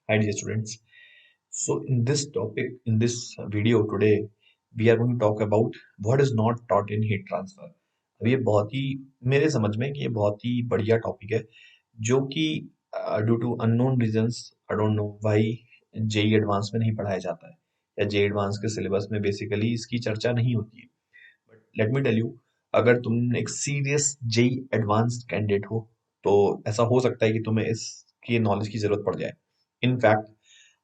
Hi dear students. So in this video today, we are going to talk about what is not taught in heat transfer. अब ये बहुत ही मेरे समझ में कि ये बहुत ही बढ़िया टॉपिक है जो कि due to unknown reasons I don't know why JEE advance में नहीं पढ़ाया जाता है या जेई एडवांस के सिलेबस में बेसिकली इसकी चर्चा नहीं होती है। But let me tell you, अगर तुम एक सीरियस जेई एडवांस कैंडिडेट हो तो ऐसा हो सकता है कि तुम्हें इसकी नॉलेज की जरूरत पड़ जाए। इनफैक्ट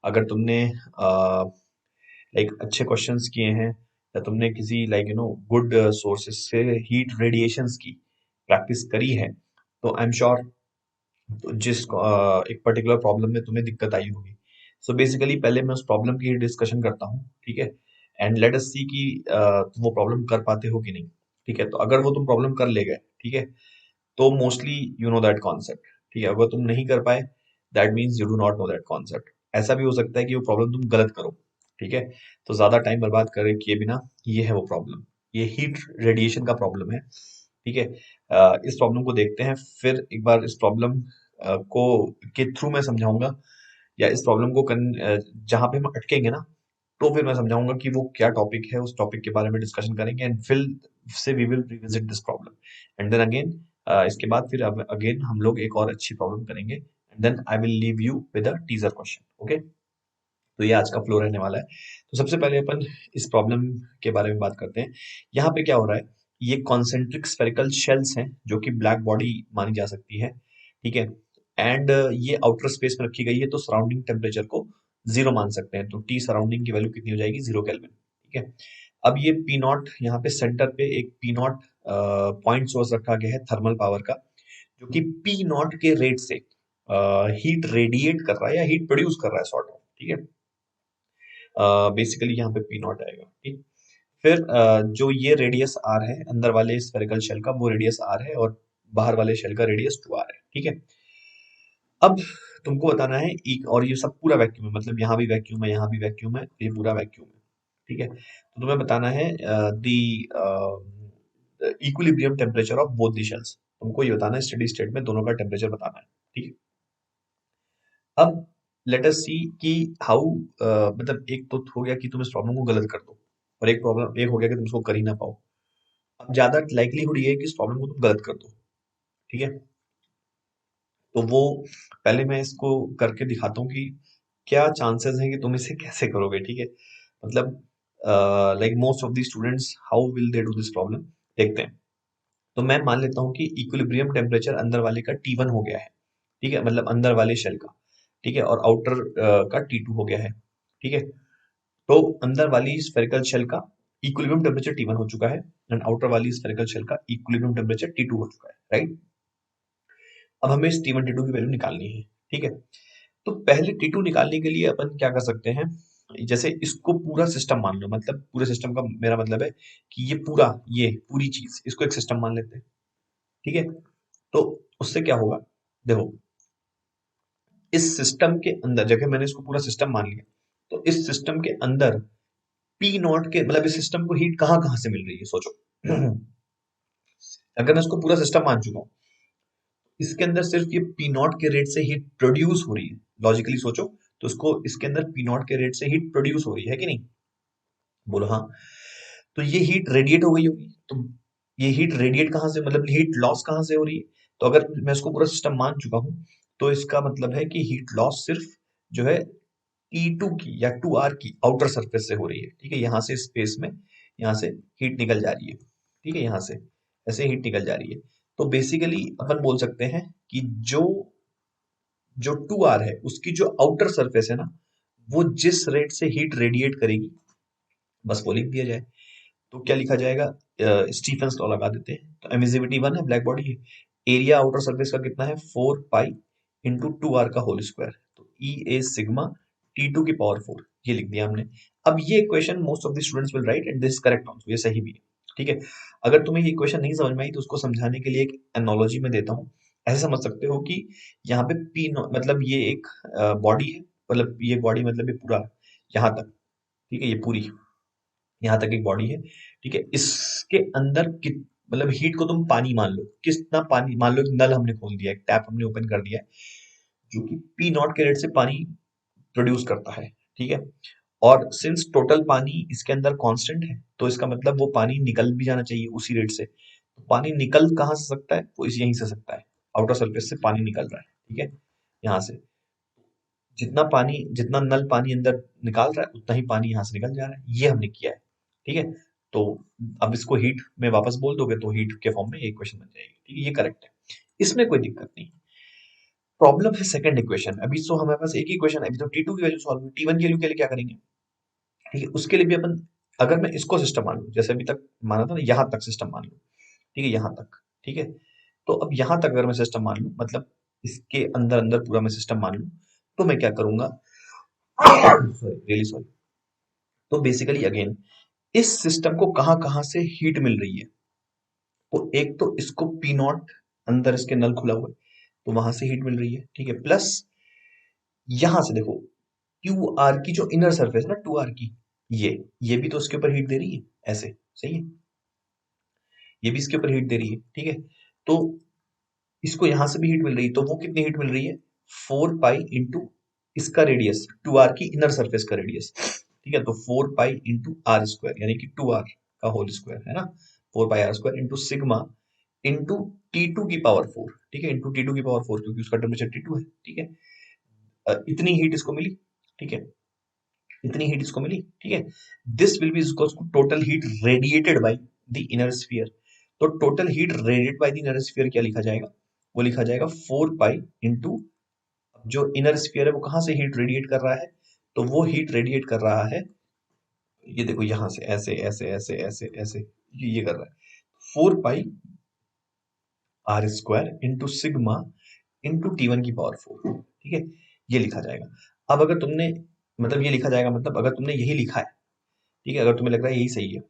अगर तुमने लाइक अच्छे क्वेश्चंस किए हैं या तुमने किसी लाइक गुड सोर्सेज से हीट रेडिएशंस की प्रैक्टिस करी है तो आई एम श्योर एक पर्टिकुलर प्रॉब्लम में तुम्हें दिक्कत आई होगी। सो बेसिकली पहले मैं उस प्रॉब्लम की डिस्कशन करता हूँ, ठीक है। एंड लेट अस सी कि तुम वो प्रॉब्लम कर पाते हो कि नहीं। ठीक है, तो अगर वो तुम प्रॉब्लम कर ले गए, ठीक है, तो mostly you know that concept. ठीक है, अगर तुम नहीं कर पाए that means you do not know that concept. ऐसा भी हो सकता है कि वो प्रॉब्लम तुम गलत करो। ठीक है, तो ज्यादा टाइम बर्बाद करे किए बिना ये है वो प्रॉब्लम, ये हीट रेडिएशन का प्रॉब्लम है। ठीक है, इस प्रॉब्लम को देखते हैं, फिर एक बार इस प्रॉब्लम को के थ्रू मैं समझाऊंगा या इस प्रॉब्लम को जहां पे हम अटकेंगे ना, तो फिर मैं समझाऊंगा कि वो क्या टॉपिक है, उस टॉपिक के बारे में डिस्कशन करेंगे एंड फिर से we will revisit this problem and then again इसके बाद फिर अब अगेन हम लोग एक और अच्छी प्रॉब्लम करेंगे and then I will leave you with a teaser question. Okay, तो ये आज का फ्लो रहने वाला है। तो सबसे पहले अपन इस प्रॉब्लम के बारे में बात करते हैं। यहाँ पे क्या हो रहा है, ये कॉन्सेंट्रिक स्फेरिकल शेल्स हैं जो कि ब्लैक बॉडी मानी जा सकती है। ठीक है, एंड ये आउटर स्पेस में रखी गई है तो सराउंडिंग टेम्परेचर को जीरो मान सकते हैं। तो टी सराउंडिंग की वैल्यू कितनी हो जाएगी, 0 केल्विन। ठीक है, अब ये पी नॉट यहाँ पे सेंटर पे एक पी नॉट पॉइंट सोर्स रखा गया है थर्मल पावर का, जो कि पी नॉट के रेट से हीट रेडिएट कर रहा है या हीट प्रोड्यूस कर रहा है सॉर्ट ऑफ। ठीक है, बेसिकली यहाँ पे पी नॉट आएगा। ठीक, फिर जो ये रेडियस आर है अंदर वाले स्फेरिकल शेल का, वो रेडियस आर है और बाहर वाले शेल का रेडियस 2r है। ठीक है, अब तुमको बताना है और ये सब पूरा वैक्यूम है, मतलब यहाँ भी वैक्यूम है, यहाँ भी वैक्यूम है, ये पूरा वैक्यूम है। ठीक है, तो तुम्हें बताना है the equilibrium temperature of both the shells. तुमको ये बताना है स्टेडी स्टेट में दोनों का टेम्परेचर बताना है। ठीक है, अब लेट अस सी कि हाउ मतलब एक तो हो गया कि तुम इस प्रॉब्लम को गलत कर दो, और एक हो गया कि तुम इसको कर ही ना पाओ। अब ज्यादा लाइकलीहुड ये है कि इस प्रॉब्लम को तुम गलत कर दो। ठीक है, तो वो पहले मैं इसको करके दिखाता हूँ कि क्या चांसेस हैं कि तुम इसे कैसे करोगे। ठीक है, मतलब like most of the students how will they do this problem, देखते हैं। तो मैं मान लेता हूँ कि इक्विलिब्रियम टेम्परेचर अंदर वाले का T1 हो गया है। ठीक है, मतलब अंदर वाले शेल का। ठीक है, और आउटर का T2 हो गया है। ठीक है, तो अंदर वाली स्फेरिकल शेल का इक्विलिब्रियम टेम्परेचर T1 हो चुका है एंड आउटर वाली स्फेरिकल शेल का इक्विलिब्रियम टेम्परेचर T2 हो चुका है, राइट। अब हमें इस T1 T2 की वैल्यू निकालनी है। ठीक है, तो पहले T2 निकालने के लिए अपन क्या कर सकते हैं, जैसे इसको पूरा सिस्टम मान लो, मतलब पूरे सिस्टम का मेरा मतलब है कि ये पूरी चीज इसको एक सिस्टम मान लेते हैं। ठीक है, तो उससे क्या होगा, देखो, इस सिस्टम के अंदर जगह मैंने इसको पूरा सिस्टम मान लिया, तो इस सिस्टम के अंदर पी नॉट के मतलब इस सिस्टम को हीट कहाँ कहाँ से मिल रही है सोचो। अगर मैं इसको पूरा सिस्टम मान चुका हूँ, इसके अंदर सिर्फ ये पी नॉट के रेट से हीट प्रोड्यूस हो रही है। लॉजिकली सोचो, तो इसको इसके अंदर पी नॉट के रेट से हीट प्रोड्यूस हो रही है कि नहीं, बोलो हाँ। तो ये हीट रेडिएट हो गई होगी, तो ये हीट रेडिएट कहाँ से, मतलब हीट लॉस कहाँ से हो रही है। तो अगर मैं इसको पूरा सिस्टम मान चुका हूँ, तो इसका मतलब है कि हीट लॉस सिर्फ जो है T2 की या 2r की आउटर सरफेस से हो रही है। ठीक है, यहाँ से स्पेस में यहाँ से हीट निकल जा रही है। ठीक है, यहाँ से ऐसे हीट निकल जा रही है। तो बेसिकली अपन बोल सकते हैं कि जो जो 2r है उसकी जो आउटर सरफेस है ना, वो जिस रेट से हीट रेडिएट करेगी, बस वो लिख दिया जाए। तो क्या लिखा जाएगा, स्टीफेंस लॉ लगा देते हैं। तो एमिसिविटी 1 है, ब्लैक बॉडी है, एरिया आउटर सरफेस का कितना है 4 पाई इंटू 2r का होल स्क्वायर, तो ई ए सिग्मा T2 की पावर 4, ये लिख दिया हमने। अब ये equation most of the students will write and this correct answer, ये सही भी है। ठीक है, अगर तुम्हें ये इक्वेशन नहीं समझ में आई तो उसको समझाने के लिए एक एनालॉजी में देता हूँ। ऐसे समझ सकते हो कि यहाँ पे पी मतलब ये एक बॉडी है, मतलब ये बॉडी मतलब ये पूरा यहाँ तक। ठीक है, ये पूरी यहाँ तक एक बॉडी है। ठीक है, इसके अंदर कित मतलब हीट को तुम पानी मान लो, कितना पानी मान लो, एक नल हमने खोल दिया, एक टैप हमने ओपन कर दिया है जो कि पी नॉट के रेट से पानी प्रोड्यूस करता है, ठीक है। और सिंस टोटल पानी इसके अंदर कांस्टेंट है, तो इसका मतलब वो पानी निकल भी जाना चाहिए उसी रेट से। तो पानी निकल कहाँ से सकता है, वो इस यहीं से सकता है, आउटर सरफेस से पानी निकल रहा है, ठीक है, यहाँ से। जितना पानी, जितना नल पानी अंदर निकाल रहा है, उतना ही पानी यहाँ से निकल जा रहा है, ये हमने किया है, ठीक है। तो अब इसको हीट में वापस बोल दोगे तो हीट के फॉर्म में ये इक्वेशन बन जाएगी, ठीक है, ये करेक्ट है, इसमें कोई दिक्कत नहीं। प्रॉब्लम है सेकंड इक्वेशन। अभी तो हमारे पास एक ही इक्वेशन है, अभी तो T2 की वैल्यू सॉल्व, T1 की वैल्यू के लिए क्या करेंगे, ठीक है। उसके लिए भी अपन, अगर मैं इसको सिस्टम मान लूं, जैसे अभी तक माना था ना, यहां तक सिस्टम मान लूं, ठीक है, यहां तक, ठीक है। तो अब यहां तक अगर मैं सिस्टम मान लूं, मतलब इसके अंदर अंदर पूरा मैं सिस्टम मान लूं, तो मैं क्या करूंगा, सॉरी, रियली सॉरी। तो बेसिकली अगेन, इस सिस्टम को कहां कहां से हीट मिल रही है, तो एक तो इसको पी नॉट, अंदर इसके नल खुला हुआ है, तो वहां से हीट मिल रही है, ठीक है। प्लस यहां से देखो, क्यू आर की जो इनर सरफेस ना, टू आर की, ये भी तो उसके ऊपर हीट दे रही है, ऐसे सही है, ये भी इसके ऊपर हीट दे रही है, ठीक है। तो इसको यहां से भी हीट मिल रही है, तो वो कितनी हीट मिल रही है, 4 पाई इंटू इसका रेडियस, टू आर की इनर सरफेस का रेडियस, ठीक है। तो 4 पाई इंटू आर स्क्वायर, यानी कि 2r का होल स्क्वायर, है ना, 4 pi R square into sigma into T2 की पावर 4, ठीक है, इंटू T2 की पावर 4, क्योंकि उसका टेम्परेचर T2 है, ठीक है। इतनी हीट इसको मिली, ठीक है, इतनी हीट इसको मिली, ठीक है। This will be total heat radiated by the inner sphere. तो total heat radiated by the inner sphere क्या लिखा जाएगा, वो लिखा जाएगा 4 पाई इंटू, जो इनर स्फीयर है वो कहां से हीट रेडिएट कर रहा है, तो वो हीट रेडिएट कर रहा है, ये देखो यहां से ऐसे ऐसे ऐसे ऐसे ऐसे, ये कर रहा है 4 pi R square into sigma into T1 की पावर 4, ठीक है, ये लिखा जाएगा। अब अगर तुमने, मतलब ये लिखा जाएगा, मतलब अगर तुमने यही लिखा है, ठीक है, अगर तुम्हें लग रहा है यही सही है,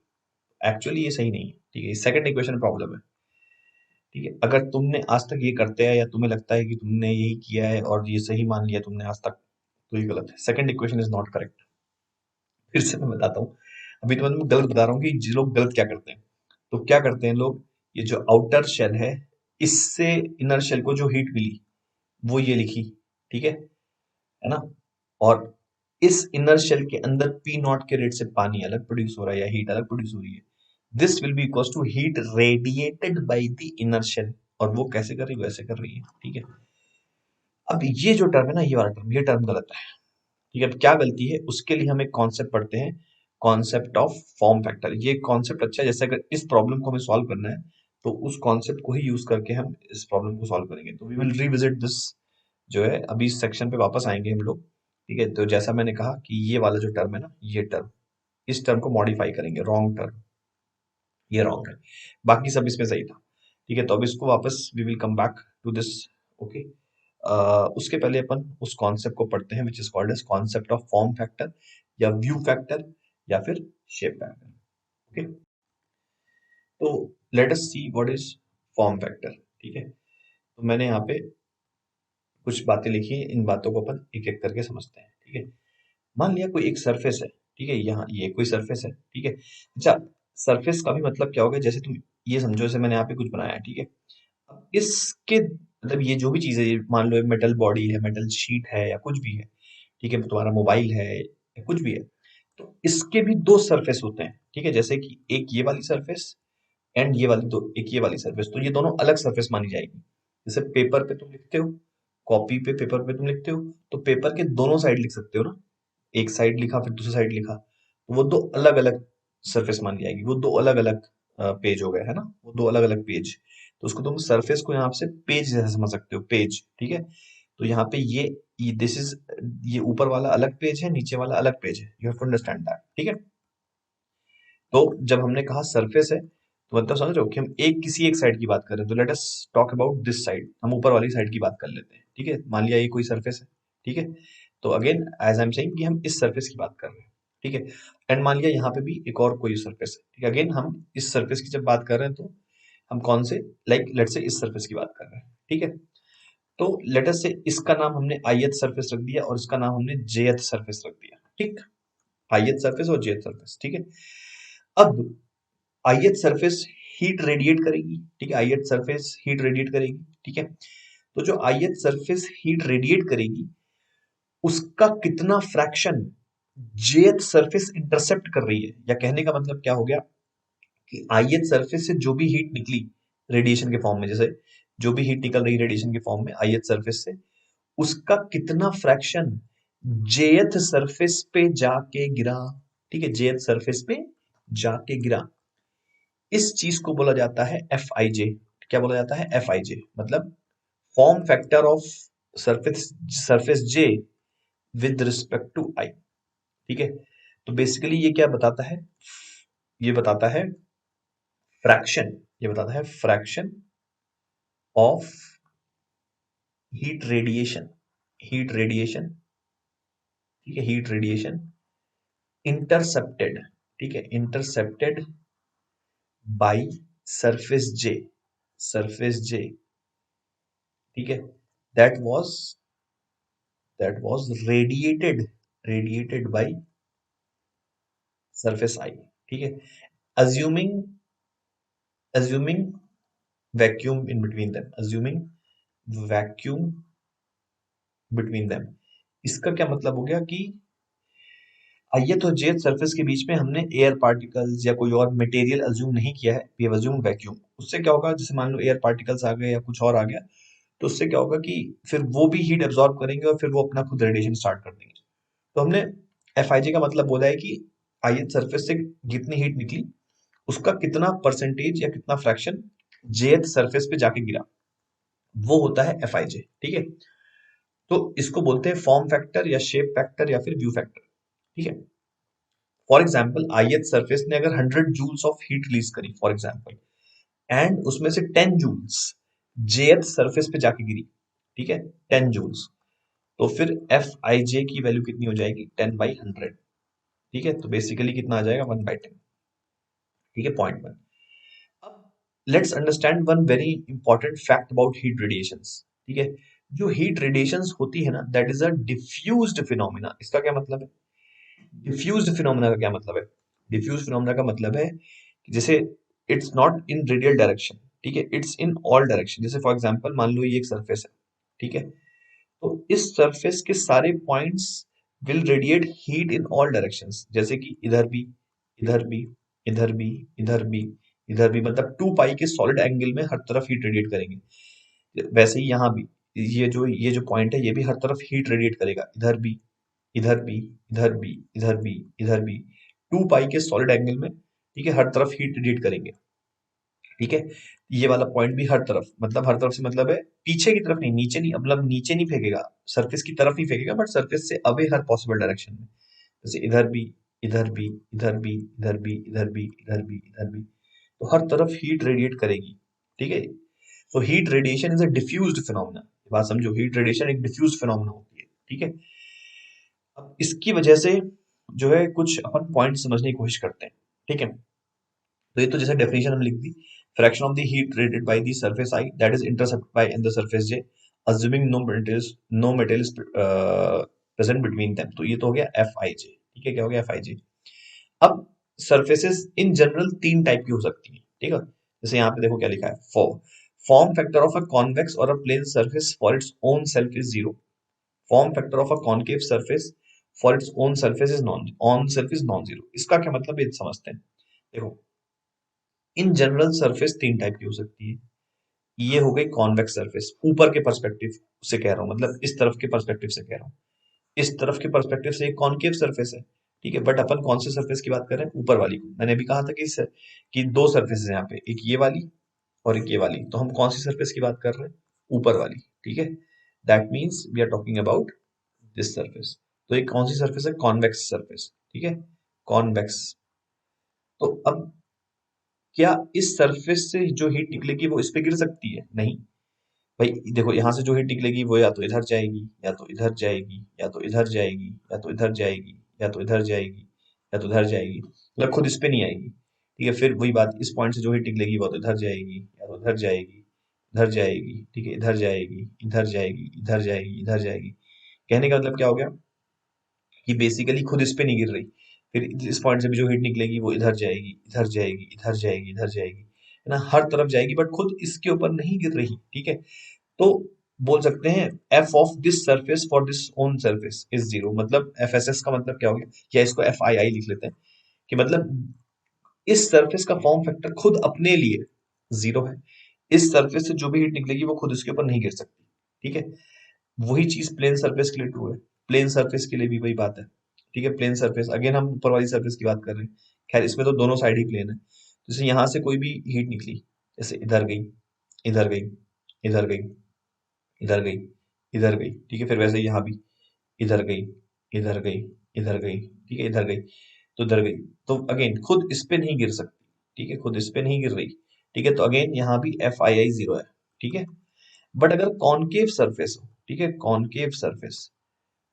एक्चुअली ये सही नहीं है, ठीक है, सेकंड इक्वेशन प्रॉब्लम है, ठीक है। अगर तुमने आज तक ये करते हैं, या तुम्हें लगता है कि तुमने यही किया है और ये सही मान लिया तुमने आज तक, तो ये गलत है, second equation is not correct. फिर से मैं बताता हूँ, अभी तो मैं गलत बता रहा हूँ कि जो लोग गलत क्या करते हैं। तो क्या करते हैं लोग, ये जो आउटर शेल है, इससे इनर शेल को जो हीट मिली, वो ये लिखी, ठीक है ना। और इस इनर शेल के अंदर पी नॉट के रेट से पानी अलग प्रोड्यूस हो रहा है, या हीट अलग प्रोड्यूस हो रही है। This will be equal to heat radiated by the inner shell, और वो कैसे कर रही है, वैसे कर रही है, ठीक है। अब ये जो टर्म है ना, ये वाला टर्म, ये टर्म गलत है, ठीक है। अब क्या गलती है, उसके लिए हम एक कॉन्सेप्ट पढ़ते हैं, कॉन्सेप्ट ऑफ फॉर्म फैक्टर। ये कॉन्सेप्ट अच्छा है, जैसे अगर इस प्रॉब्लम को हमें सॉल्व करना है, तो उस कॉन्सेप्ट को ही यूज करके हम इस प्रॉब्लम को सॉल्व करेंगे। तो वी विल रिविजिट दिस, जो है अभी इस सेक्शन पे वापस आएंगे हम लोग, ठीक है। तो जैसा मैंने कहा कि ये वाला जो टर्म है ना, ये टर्म, इस टर्म को मॉडिफाई करेंगे, रॉन्ग टर्म, ये रॉन्ग है, बाकी सब इसमें सही था, ठीक है। तो अब इसको वापस we will come back to this, okay. उसके पहले अपन उस कॉन्सेप्ट को पढ़ते हैं, which is called as concept of form factor, या व्यू फैक्टर, या फिर शेप फैक्टर, ओके। तो let us see what is form factor, ठीक है। तो मैंने यहाँ पे कुछ बातें लिखी हैं, इन बातों को अपन एक एक करके समझते हैं, ठीक है। मान लिया कोई एक सरफेस है, ठीक है, यहाँ ये कोई सरफेस है, ठीक है। अच्छा, सरफेस का भी मतलब क्या होगा, जैसे तुम ये समझो, जैसे मैंने यहाँ पे कुछ बनाया है, ठीक है। अब इसके मतलब ये जो भी चीज है, ये मान लो मेटल बॉडी है, मेटल शीट है, या कुछ भी है, ठीक है, तुम्हारा मोबाइल है या कुछ भी है, तो इसके भी दो सरफेस होते हैं, ठीक है। जैसे कि एक ये वाली सरफेस, एंड ये वाली, दो एक ये वाली सरफेस, तो ये दोनों अलग सरफेस मानी जाएगी। जैसे पेपर पे तुम लिखते हो, कॉपी पे, पेपर पे तुम लिखते हो, तो पेपर के दोनों साइड लिख सकते हो ना, एक साइड लिखा फिर दूसरी साइड लिखा, तो वो दो अलग अलग सरफेस मानी जाएगी, वो दो अलग अलग पेज हो गए, है ना, वो दो अलग अलग पेज। तो उसको तुम सरफेस को यहाँ से पेज जैसा समझ सकते हो, पेज, ठीक है। तो यहाँ पे ये दिस इज, ये ऊपर वाला अलग पेज है, नीचे वाला अलग पेज है, you have to understand that, ठीक है। तो जब हमने कहा सरफेस है, तो मतलब समझ रहे हो कि हम किसी एक साइड की बात कर रहे हैं, तो let us talk about this side, हम ऊपर वाली साइड की बात कर लेते हैं, ठीक है। मान लिया ये कोई सरफेस है, ठीक है। तो again as I am saying कि हम इस सरफेस की बात कर रहे हैं, ठीक है। एंड मान लिया यहाँ पे भी एक और कोई सरफेस है, ठीक है। अगेन हम इस सरफेस की जब बात कर रहे हैं, तो हम कौन से, लाइक लेट से इस सरफेस की बात कर रहे हैं, ठीक है। तो लेट अस से इसका नाम हमने ith सरफेस रख दिया, और इसका नाम हमने jth सरफेस रख दिया, ठीक। ith सरफेस और jth सरफेस, ठीक है। अब ith सरफेस हीट रेडिएट करेगी, ठीक है, ith सरफेस हीट रेडिएट करेगी, ठीक है। तो जो ith सरफेस हीट रेडिएट करेगी, उसका कितना फ्रैक्शन जेथ सरफेस इंटरसेप्ट कर रही है, या कहने का मतलब क्या हो गया कि आईएथ सरफेस से जो भी हीट निकली रेडिएशन के फॉर्म में, जैसे जो भी हीट निकल रही रेडिएशन के फॉर्म में आईएथ सरफेस से, उसका कितना फ्रैक्शन जेथ सरफेस पे जाके गिरा। ठीक है, जेथ सरफेस पे जाके गिरा, इस चीज को बोला जाता है एफ आई जे। क्या बोला जाता है? एफ आई जे, मतलब form factor of surface surface J with respect to I. ठीक है, तो बेसिकली ये क्या बताता है? ये बताता है फ्रैक्शन, ये बताता है fraction of heat radiation, heat radiation, ठीक है, हीट रेडिएशन इंटरसेप्टेड, ठीक है, intercepted by surface J, surface J, ठीक है, that was that was radiated, radiated by surface I. ठीक है, assuming assuming vacuum in between them, assuming vacuum between them। इसका क्या मतलब हो गया कि आइए तो जेथ सरफेस के बीच में हमने एयर पार्टिकल्स या कोई और मटेरियल अज्यूम नहीं किया है, वी हैव अज्यूम्ड वैक्यूम। उससे क्या होगा, जैसे मान लो एयर पार्टिकल्स आ गए या कुछ और आ गया, तो उससे क्या होगा कि फिर वो भी हीट एब्जॉर्ब करेंगे और फिर वो अपना खुद रेडिएशन स्टार्ट कर देंगे। तो हमने एफआईजी का मतलब बोला है कि आईएथ सरफेस से जितनी हीट निकली उसका कितना परसेंटेज या कितना फ्रैक्शन जेथ सरफेस पे जाके गिरा, वो होता है एफआईजे। ठीक है, तो इसको बोलते हैं फॉर्म फैक्टर या शेप फैक्टर या फिर व्यू फैक्टर। ठीक है, फॉर एग्जाम्पल आईएथ सरफेस ने अगर 100 जूल्स ऑफ हीट रिलीज करी फॉर एग्जाम्पल, एंड उसमें से 10 जूल्स जेथ सरफेस पे जाके गिरी, ठीक है, 10 जूल्स, तो फिर एफ आई जे की वैल्यू कितनी हो जाएगी? 10/100। ठीक है, तो बेसिकली कितना आ जाएगा? 1/10। ठीक है, पॉइंट वन। अब let's understand one very important fact about heat radiations. ठीक है, जो हीट रेडिएशंस होती है ना, that is a diffused phenomena. इसका क्या मतलब है? डिफ्यूज्ड फिनोमिना का क्या मतलब है? डिफ्यूज फिनोमिना का मतलब है कि जैसे it's not in radial direction, ठीक है, इट्स इन ऑल डायरेक्शन। जैसे फॉर एग्जांपल मान लो ये एक सरफेस है, ठीक है, तो इस सरफेस के सारे points will radiate heat in all directions, जैसे कि इधर भी, इधर भी, इधर भी, इधर भी, इधर भी, मतलब 2 पाई के सॉलिड एंगल में हर तरफ हीट रेडिएट करेंगे। वैसे ही यहाँ भी ये जो पॉइंट है ये भी हर तरफ हीट रेडिएट करेगा, इधर भी, इधर भी, इधर भी, इधर भी, इधर भी, 2 पाई के सॉलिड एंगल में, ठीक है, हर तरफ हीट रेडिएट करेंगे। ठीक है, ये वाला पॉइंट भी हर तरफ, मतलब हर तरफ से मतलब है पीछे की तरफ नहीं, नीचे नहीं, मतलब नीचे नहीं फेंकेगा, सरफेस की तरफ ही फेंकेगा, बट सरफेस से अवे हर पॉसिबल डायरेक्शन में, जैसे इधर भी, इधर भी, इधर भी, इधर भी, इधर भी, इधर भी, इधर भी, तो हर तरफ हीट रेडिएट करेगी। ठीक है, तो heat radiation is a diffused phenomena. बात समझो, हीट रेडिएशन एक डिफ्यूज्ड फिनोमेना होती है। ठीक है, अब इसकी वजह से जो है कुछ अपन पॉइंट समझने की कोशिश करते हैं। ठीक है, तो ये तो जैसे डेफिनेशन हम लिख दी, fraction of the heat radiated by the surface I that is intercept by in the surface J, assuming no materials present between them. तो ये तो हो गया एफ आई जे। ठीक है, क्या हो गया? एफ आई जे। अब सरफेसेस इन जनरल 3 टाइप की हो सकती है। ठीक है, जैसे यहाँ पे देखो क्या लिखा है, form factor of a convex और a plane surface for its own self is 0। Form factor of a concave surface for its own surface is non, on self is non zero. इसका क्या मतलब है, ये समझते हैं। देखो, इन जनरल सरफेस 3 टाइप की हो सकती है। ये हो गई कॉन्वेक्स सरफेस, ऊपर के पर्सपेक्टिव से कह रहा हूँ, मतलब इस तरफ के पर्सपेक्टिव से कह रहा हूँ। इस तरफ के पर्सपेक्टिव से एक कॉनकेव सरफेस है। ठीक है, बट अपन कौन से सरफेस की बात कर रहे हैं? ऊपर वाली को। मैंने अभी कहा था कि 2 सरफेस है यहाँ पे, एक ये वाली और एक ये वाली, तो हम कौन सी सरफेस की बात कर रहे हैं? ऊपर वाली। ठीक है, that means we are talking about this surface. तो एक कौन सी सरफेस है? Convex surface. ठीक है, कॉन्वेक्स। तो अब क्या इस सरफेस से जो हीट निकलेगी वो इस पे गिर सकती है? नहीं भाई, देखो यहाँ से जो हीट निकलेगी वो या तो इधर जाएगी, या तो इधर जाएगी, या तो इधर जाएगी, या तो इधर जाएगी, या तो इधर जाएगी, या तो इधर जाएगी, मतलब खुद इस पे नहीं आएगी। ठीक है, फिर वही बात, इस पॉइंट से जो हीट निकलेगी वो तो इधर जाएगी, या तो इधर जाएगी, इधर जाएगी, ठीक है, इधर जाएगी, इधर जाएगी, इधर जाएगी, इधर जाएगी। कहने का मतलब क्या हो गया कि बेसिकली खुद इस पे नहीं गिर रही, फिर इस पॉइंट से भी जो हीट निकलेगी वो इधर जाएगी, इधर जाएगी, इधर जाएगी, इधर जाएगी, है ना, हर तरफ जाएगी, बट खुद इसके ऊपर नहीं गिर रही। ठीक है, तो बोल सकते हैं F of this surface for this own surface is zero, मतलब एफ एस एस का मतलब क्या हो गया, या इसको एफ आई आई लिख लेते हैं कि मतलब इस सरफेस का फॉर्म फैक्टर खुद अपने लिए जीरो है, इस सरफेस से जो भी हीट निकलेगी वो खुद इसके ऊपर नहीं गिर सकती। ठीक है, वही चीज प्लेन सरफेस के लिए ट्रू है, प्लेन सरफेस के लिए भी वही बात है। ठीक है, प्लेन सरफेस अगेन हम ऊपर वाली सरफेस की बात कर रहे हैं, खैर इसमें तो दोनों साइड ही प्लेन है। जैसे यहां से कोई भी हीट निकली, जैसे इधर गई, इधर गई, इधर गई, इधर गई, इधर गई, ठीक है, फिर वैसे यहाँ भी इधर गई, इधर गई, इधर गई, ठीक है, इधर गई, तो इधर गई, तो अगेन खुद इस पे नहीं गिर सकती। ठीक है, खुद इस पे नहीं गिर रही। ठीक है, तो अगेन यहाँ भी एफ आई आई जीरो है। ठीक है, बट अगर कॉनकेव सरफेस हो, ठीक है, कॉनकेव सरफेस,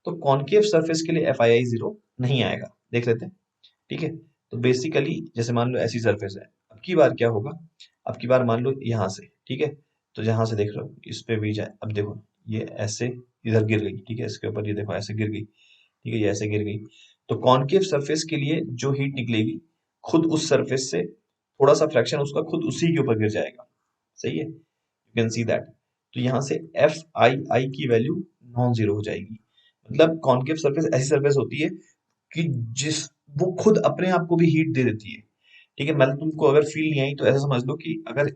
तो कॉनकेव सरफेस के लिए एफ आई आई जीरो नहीं आएगा, देख लेते हैं। ठीक है, तो बेसिकली जैसे मान लो ऐसी सरफेस है, अब की बार क्या होगा, अब की बार मान लो यहाँ से, ठीक है, तो जहां से देख रहे हो इस पे भी जाए, अब देखो ये ऐसे इधर गिर गई, ठीक है, इसके ऊपर ये देखो ऐसे गिर गई, ठीक है, ये ऐसे गिर गई, तो कॉनकेव सरफेस के लिए जो हीट निकलेगी खुद उस सरफेस से थोड़ा सा फ्रैक्शन उसका खुद उसी के ऊपर गिर जाएगा। सही है, यू कैन सी दैट। तो यहाँ से एफ आई आई की वैल्यू नॉन जीरो हो जाएगी। मतलब कॉनकेव सरफेस ऐसी सरफेस होती है कि जिस वो खुद अपने आप को भी हीट दे देती है। ठीक है, मतलब तुमको अगर फील नहीं आई तो ऐसा समझ लो कि अगर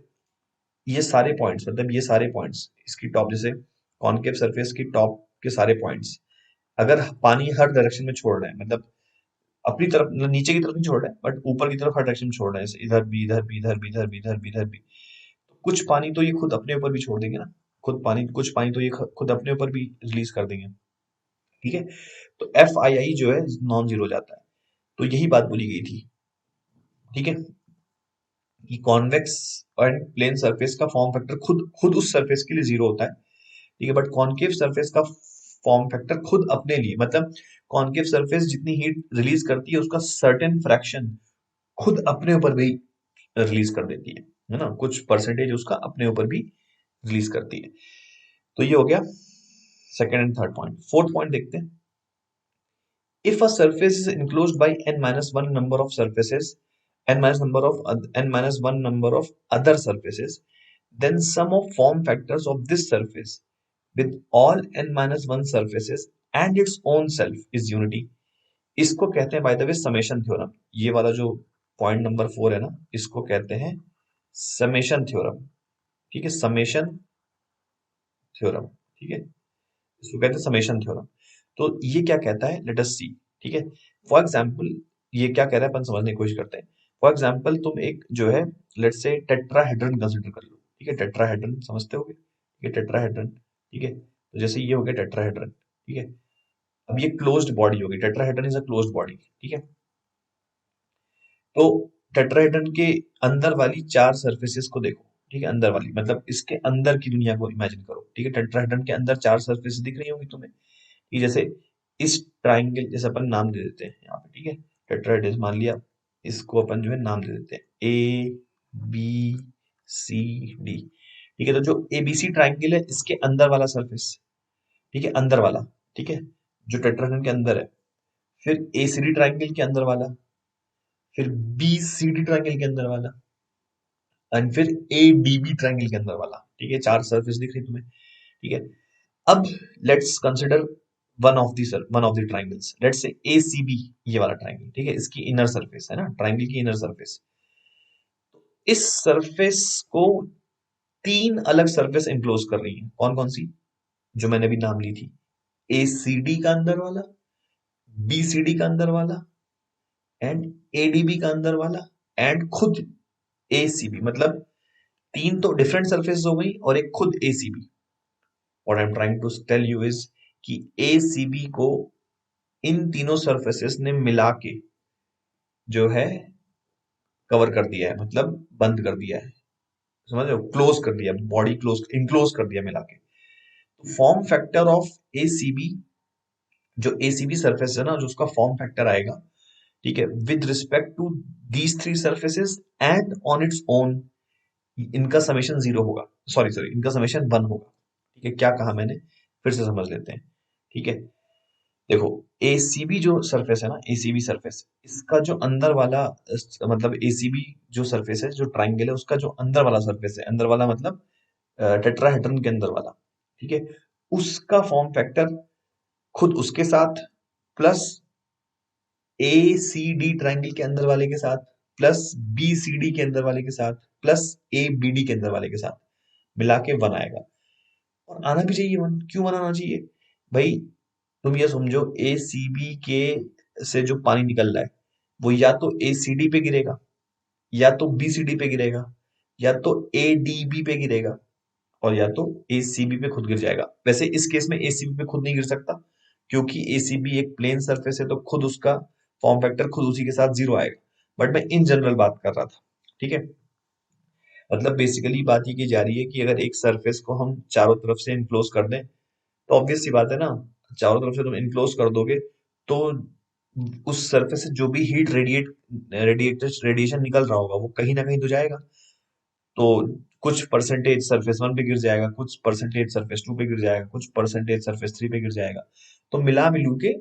ये सारे पॉइंट्स, मतलब ये सारे पॉइंट्स इसकी टॉप, जैसे कॉनकेव सरफेस की टॉप के सारे पॉइंट्स अगर पानी हर डायरेक्शन में छोड़ रहे हैं, मतलब अपनी तरफ, मतलब नीचे की तरफ नहीं छोड़ रहे हैं बट ऊपर की तरफ हर डायरेक्शन में छोड़ रहे हैं, जैसे इधर भी, इधर भी, इधर भी, इधर भी, इधर भी, इधर भी, तो कुछ पानी तो ये खुद अपने ऊपर भी छोड़ देंगे ना, खुद पानी, कुछ पानी तो ये खुद अपने ऊपर भी रिलीज कर देंगे। ठीक है, तो एफ आई आई जो है नॉन जीरो जाता है। तो यही बात बोली गई थी। ठीक है, कि कॉन्वेक्स एंड प्लेन सरफेस का फॉर्म फैक्टर खुद खुद उस सरफेस के लिए जीरो होता है। ठीक है, बट कॉनकेव सरफेस का फॉर्म फैक्टर खुद अपने लिए, मतलब कॉनकेव सरफेस जितनी हीट रिलीज करती है उसका सर्टेन फ्रैक्शन खुद अपने ऊपर भी रिलीज कर देती है ना, कुछ परसेंटेज उसका अपने ऊपर भी रिलीज करती है। तो ये हो गया second and third point. Fourth point देखते हैं। If a surface is enclosed by n minus one number of surfaces, n minus one number of other surfaces, then sum of form factors of this surface with all n minus one surfaces and its own self is unity. इसको कहते हैं by the way summation theorem. ये वाला जो point number 4 है ना, इसको कहते हैं समेशन थ्योरम। ठीक है, समेशन थ्योरम। ठीक है, इसको कहते हैं समेशन थ्योरम। तो ये क्या कहता है, लेट अस सी। ठीक है, फॉर एग्जांपल ये क्या कह रहा है अपन समझने की कोशिश करते हैं। फॉर एग्जांपल तुम एक जो है लेट्स से टेट्राहेड्रन कंसीडर कर लो। ठीक है, टेट्राहेड्रन समझते होगे, ठीक है, टेट्राहेड्रन। ठीक है, तो जैसे ये हो गया टेट्राहेड्रन। ठीक है, अब ये क्लोज्ड बॉडी होगी, tetrahedron is a closed body. ठीक है, तो टेट्राहेड्रन के अंदर वाली चार सरफेसेस को देखो। ठीक है, अंदर वाली मतलब इसके अंदर की दुनिया को इमेजिन करो। ठीक है, टेट्राहेड्रन के अंदर चार सरफेसेस दिख रही होंगी तुम्हें, कि जैसे इस ट्राइंगल, जैसे अपन नाम दे देते हैं यहाँ पे। ठीक है, टेट्राहेड्रन मान लिया, इसको अपन जो है नाम दे देते हैं ए बी सी डी। ठीक है, तो जो एबीसी ट्राइंगल है इसके अंदर वाला सरफेस, ठीक है, अंदर वाला, ठीक है, जो टेट्राहेड्रन के अंदर है, फिर एसीडी ट्राइंगल के अंदर वाला, फिर बीसीडी ट्राइंगल के अंदर वाला, एंड फिर एडीबी ट्राइंगल के अंदर वाला। ठीक है, चार सरफेस दिख रही तुम्हें। ठीक है, अब let's consider one of the triangles, let's say ACB, ये वाला ट्राइंगल। ठीक है, इसकी इनर सरफेस है ना, ट्राइंगल की इनर सरफेस। इस सरफेस को तीन अलग सरफेस एनक्लोज कर रही है, कौन कौन सी, जो मैंने भी नाम ली थी, एसीडी का अंदर वाला, बीसीडी का अंदर वाला, एंड एडीबी का अंदर वाला, एंड खुद एसीबी। मतलब तीन तो डिफरेंट सरफेस हो गई और एक खुद ACB. What I am trying to tell you is कि एसीबी को इन तीनों सरफेसेस ने मिला के जो है कवर कर दिया है, मतलब बंद कर दिया है, समझ रहे हो, क्लोज कर दिया, बॉडी क्लोज इनक्लोज कर दिया मिला के। तो फॉर्म फैक्टर ऑफ एसीबी, जो एसीबी सरफेस है ना, जो उसका फॉर्म फैक्टर आएगा, ठीक है, with respect to these three surfaces and on its own, इनका समेशन जीरो होगा, सॉरी सॉरी, इनका समेशन वन होगा। ठीक है, क्या कहा मैंने, फिर से समझ लेते हैं। ठीक है, देखो एसीबी जो सरफेस है ना, एसीबी सरफेस, इसका जो अंदर वाला मतलब एसीबी जो सरफेस है, जो ट्राइंगल है, उसका जो अंदर वाला सरफेस है, अंदर वाला मतलब टेट्राहेड्रन के अंदर वाला। ठीक है, उसका फॉर्म फैक्टर खुद उसके साथ प्लस ए सी डी ट्राइंगल के अंदर वाले के साथ प्लस बी सी डी के अंदर वाले के साथ प्लस ए बी डी के अंदर वाले के साथ मिला के वन आएगा। और आना भी चाहिए वन, क्यों वन आना चाहिए भाई? तुम ये समझो ए सी बी के से जो पानी निकल रहा है वो या तो ए सी डी पे गिरेगा, या तो बी सी डी पे गिरेगा, या तो ए डी बी पे गिरेगा, और या तो एसीबी पे खुद गिर जाएगा। वैसे इस केस में एसीबी पे खुद नहीं गिर सकता, क्योंकि एसीबी एक प्लेन सरफेस है, तो खुद उसका फॉर्म फैक्टर खुद उसी के साथ जीरो आएगा। बट मैं इन जनरल बात कर रहा था, ठीक है। मतलब बेसिकली बात ये की जा रही है कि अगर एक सरफेस को हम चारों तरफ से इनक्लोज कर दें, तो ऑब्वियस सी बात है ना, चारों तरफ से तुम इनक्लोज कर दोगे तो उस सरफेस से जो भी हीट रेडिएशन निकल रहा होगा वो कहीं ना कहीं तो जाएगा। तो कुछ परसेंटेज सरफेस वन पे गिर जाएगा, कुछ परसेंटेज सरफेस टू पे गिर जाएगा, कुछ परसेंटेज सरफेस थ्री पे गिर जाएगा। तो मिला मिलू के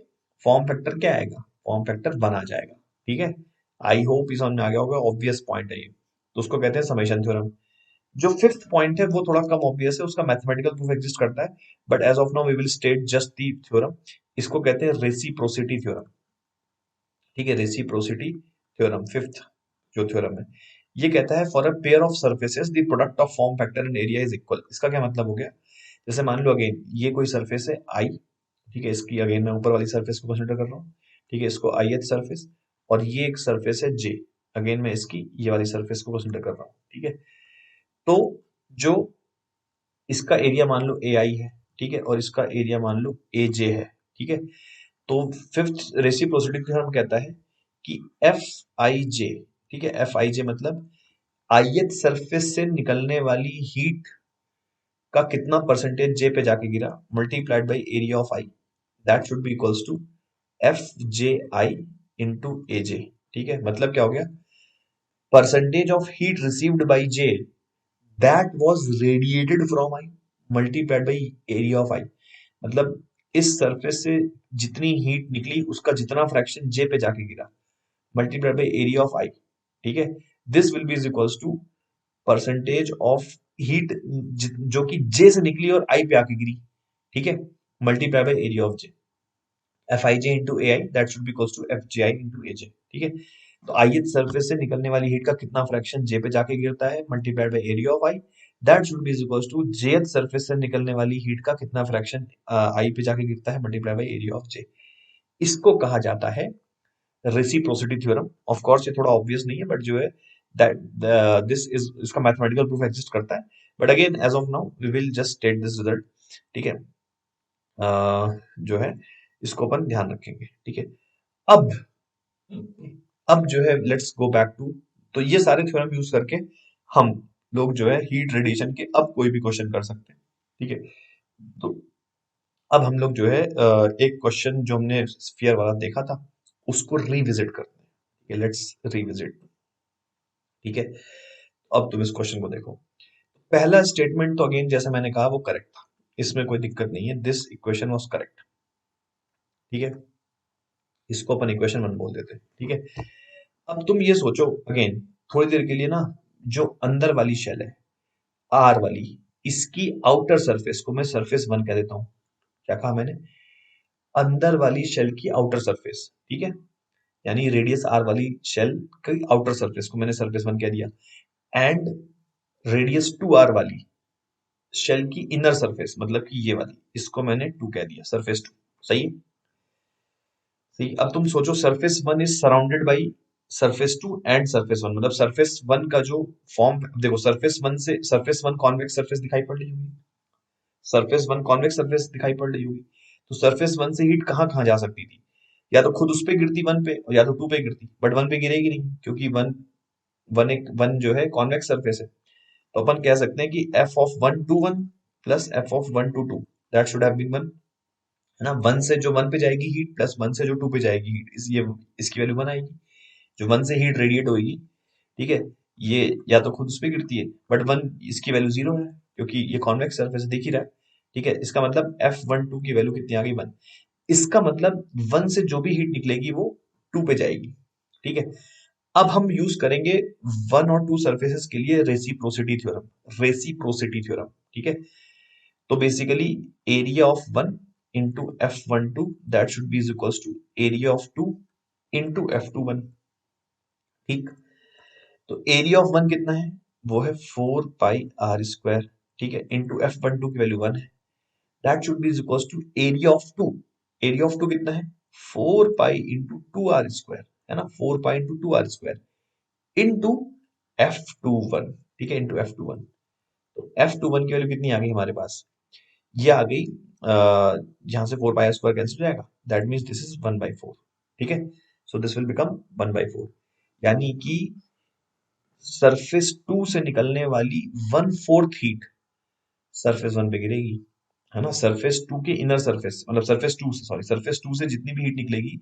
फॉर्म फैक्टर क्या आएगा? फॉर्म फैक्टर वन आ जाएगा, ठीक है। आई होप ये समझ में आ गया होगा, ऑब्वियस पॉइंट है ये। तो उसको कहते हैं समेशन थ्योरम। जो फिफ्थ पॉइंट है वो थोड़ा कम ऑब्वियस है, उसका मैथमेटिकल प्रूफ एग्जिस्ट करता है, but as of now we will state just the theorem. इसको कहते हैं रेसिप्रोसिटी थ्योरम, ठीक है। रेसिप्रोसिटी थ्योरम फिफ्थ जो थ्योरम है, ये कहता है for a pair of surfaces the product of form factor and area is equal. इसका क्या मतलब हो गया? जैसे मान लो अगेन ये कोई सरफेस है आई, ठीक है, इसकी अगेन मैं ऊपर वाली सरफेस को कंसीडर कर रहा हूँ, ठीक है, इसको आई एच सरफेस, और ये एक सरफेस है जे, अगेन मैं इसकी ये वाली सरफेस को कंसीडर कर रहा हूँ, ठीक है। तो जो इसका एरिया मान लो ए आई है, ठीक है, और इसका एरिया मान लो ए जे है, ठीक है। तो फिफ्थ रेसिप्रोसिटी थ्योरम कहता है कि एफ आई जे, ठीक है, एफ आई जे मतलब ith सरफेस से निकलने वाली हीट का कितना परसेंटेज जे पे जाके गिरा multiplied by area of I, that should be equals to F J I into A J, ठीक है। मतलब क्या हो गया? Percentage of heat received by J that was radiated from I multiplied by area of I. मतलब इस surface से जितनी हीट निकली उसका जितना फ्रैक्शन जे पे जाके गिरा multiplied by area of I, ठीक है। This will be is equals to percentage of heat जो कि जे से निकली और आई पे आके गिरी, ठीक है, multiply by area of J, F I J into A I that should be equals to F J I into A J, ठीक है। तो आई सरफेस से निकलने वाली हीट का कितना फ्रैक्शन जे पे जाके गिरता है multiplied by area of I, that should be equals to J surface से निकलने वाली हीट का कितना फ्रैक्शन आई पे जाके गिरता है मल्टीप्लाई बाय एरिया ऑफ जे। इसको कहा जाता है रेसिप्रोसिटी थ्योरम। ऑफ कोर्स ये थोड़ा ऑब्वियस नहीं है, बट जो है दैट दिस इज इसका मैथमेटिकल प्रूफ एग्जिस्ट करता है। But again as of now we will just state this result, ठीक है। जो है इसको अपन ध्यान रखेंगे, ठीक है। अब अब जो है लेट्स गो बैक टू, तो ये सारे थ्योरम यूज करके हम लोग जो है हीट रेडिएशन के अब कोई भी क्वेश्चन कर सकते हैं, ठीक है। तो अब हम लोग जो है एक क्वेश्चन जो हमने स्फीयर वाला देखा था उसको रिविजिट करते हैं, ठीक है। लेट्स रिविजिट, ठीक है। अब तुम इस क्वेश्चन को देखो। पहला स्टेटमेंट तो अगेन जैसे मैंने कहा वो करेक्ट था, इसमें कोई दिक्कत नहीं है, दिस इक्वेशन वाज करेक्ट, ठीक है। इसको अपन इक्वेशन वन बोल देते हैं, ठीक है। अब तुम ये सोचो अगेन थोड़ी देर के लिए ना, जो अंदर वाली शेल है आर वाली, इसकी आउटर सरफेस को मैं सरफेस वन कह देता हूं। क्या कहा मैंने? अंदर वाली शेल की आउटर सरफेस, ठीक है, यानी रेडियस आर वाली शेल की आउटर सरफेस को मैंने सरफेस वन कह दिया, एंड रेडियस टू आर वाली शेल की इनर सरफेस मतलब कि ये वाली, इसको मैंने टू कह दिया, सरफेस टू। सही है, सही। अब तुम सोचो surface one is surrounded by surface two and surface one, मतलब सरफेस वन का जो फॉर्म, देखो सरफेस वन से सरफेस वन कॉन्वेक्स सरफेस दिखाई पड़ रही होगी, सरफेस वन कॉन्वेक्स सरफेस दिखाई पड़ रही होगी, तो सरफेस वन से हीट कहाँ कहाँ जा सकती थी? या तो खुद उस पे गिरती वन पे, और या तो टू पे गिरती, बट वन पे गिरेगी नहीं क्योंकि वन वन जो है कॉन्वेक्स सरफेस है। तो अपन कह सकते हैं कि F of one to one plus F of one to two, that should have been one, है ना। वन से जो वन पे जाएगी हीट प्लस वन से जो टू पे जाएगी हीट, ये इसकी वैल्यू वन आएगी। जो वन से हीट रेडिएट होगी, ठीक है, ये या तो खुद उस पे गिरती है, बट वन इसकी वैल्यू जीरो है क्योंकि ये कॉन्वेक्स सरफेस दिख ही रहा है, ठीक है। इसका मतलब एफ वन टू की वैल्यू कितनी आ गई? वन। इसका मतलब वन से जो भी हीट निकलेगी वो टू पे जाएगी, ठीक है। अब हम यूज करेंगे वन और टू सरफेसेस के लिए रेसिप्रोसिटी थ्योरम, रेसिप्रोसिटी थ्योरम, ठीक है। तो basically area of one into F12 that should be is equals to area of two into F21। ठीक, तो एरिया ऑफ वन कितना है, वो है 4 पाई r स्क्वायर, ठीक है, इंटू F12 की वैल्यू 1 है, that should be is equals to area of two. Area of two कितना है, 4 पाई इंटू 2r स्क्वायर, है ना, 4 pi into 2r square into F21, ठीक है, इंटू F21। तो F21 की वैल्यू कितनी आ गई हमारे पास, ये आ गई, यहाँ से 4 पाई स्क्वायर कैंसिल हो जाएगा, दैट मीन्स दिस इज 1/4, ठीक है, सो दिस विल बिकम 1/4, यानी कि सरफेस टू से निकलने वाली 1/4 हीट सरफेस वन पे गिरेगी, है ना, सरफेस टू के इनर सरफेस, मतलब सरफेस टू से, सॉरी, सरफेस टू से जितनी भी हीट निकलेगी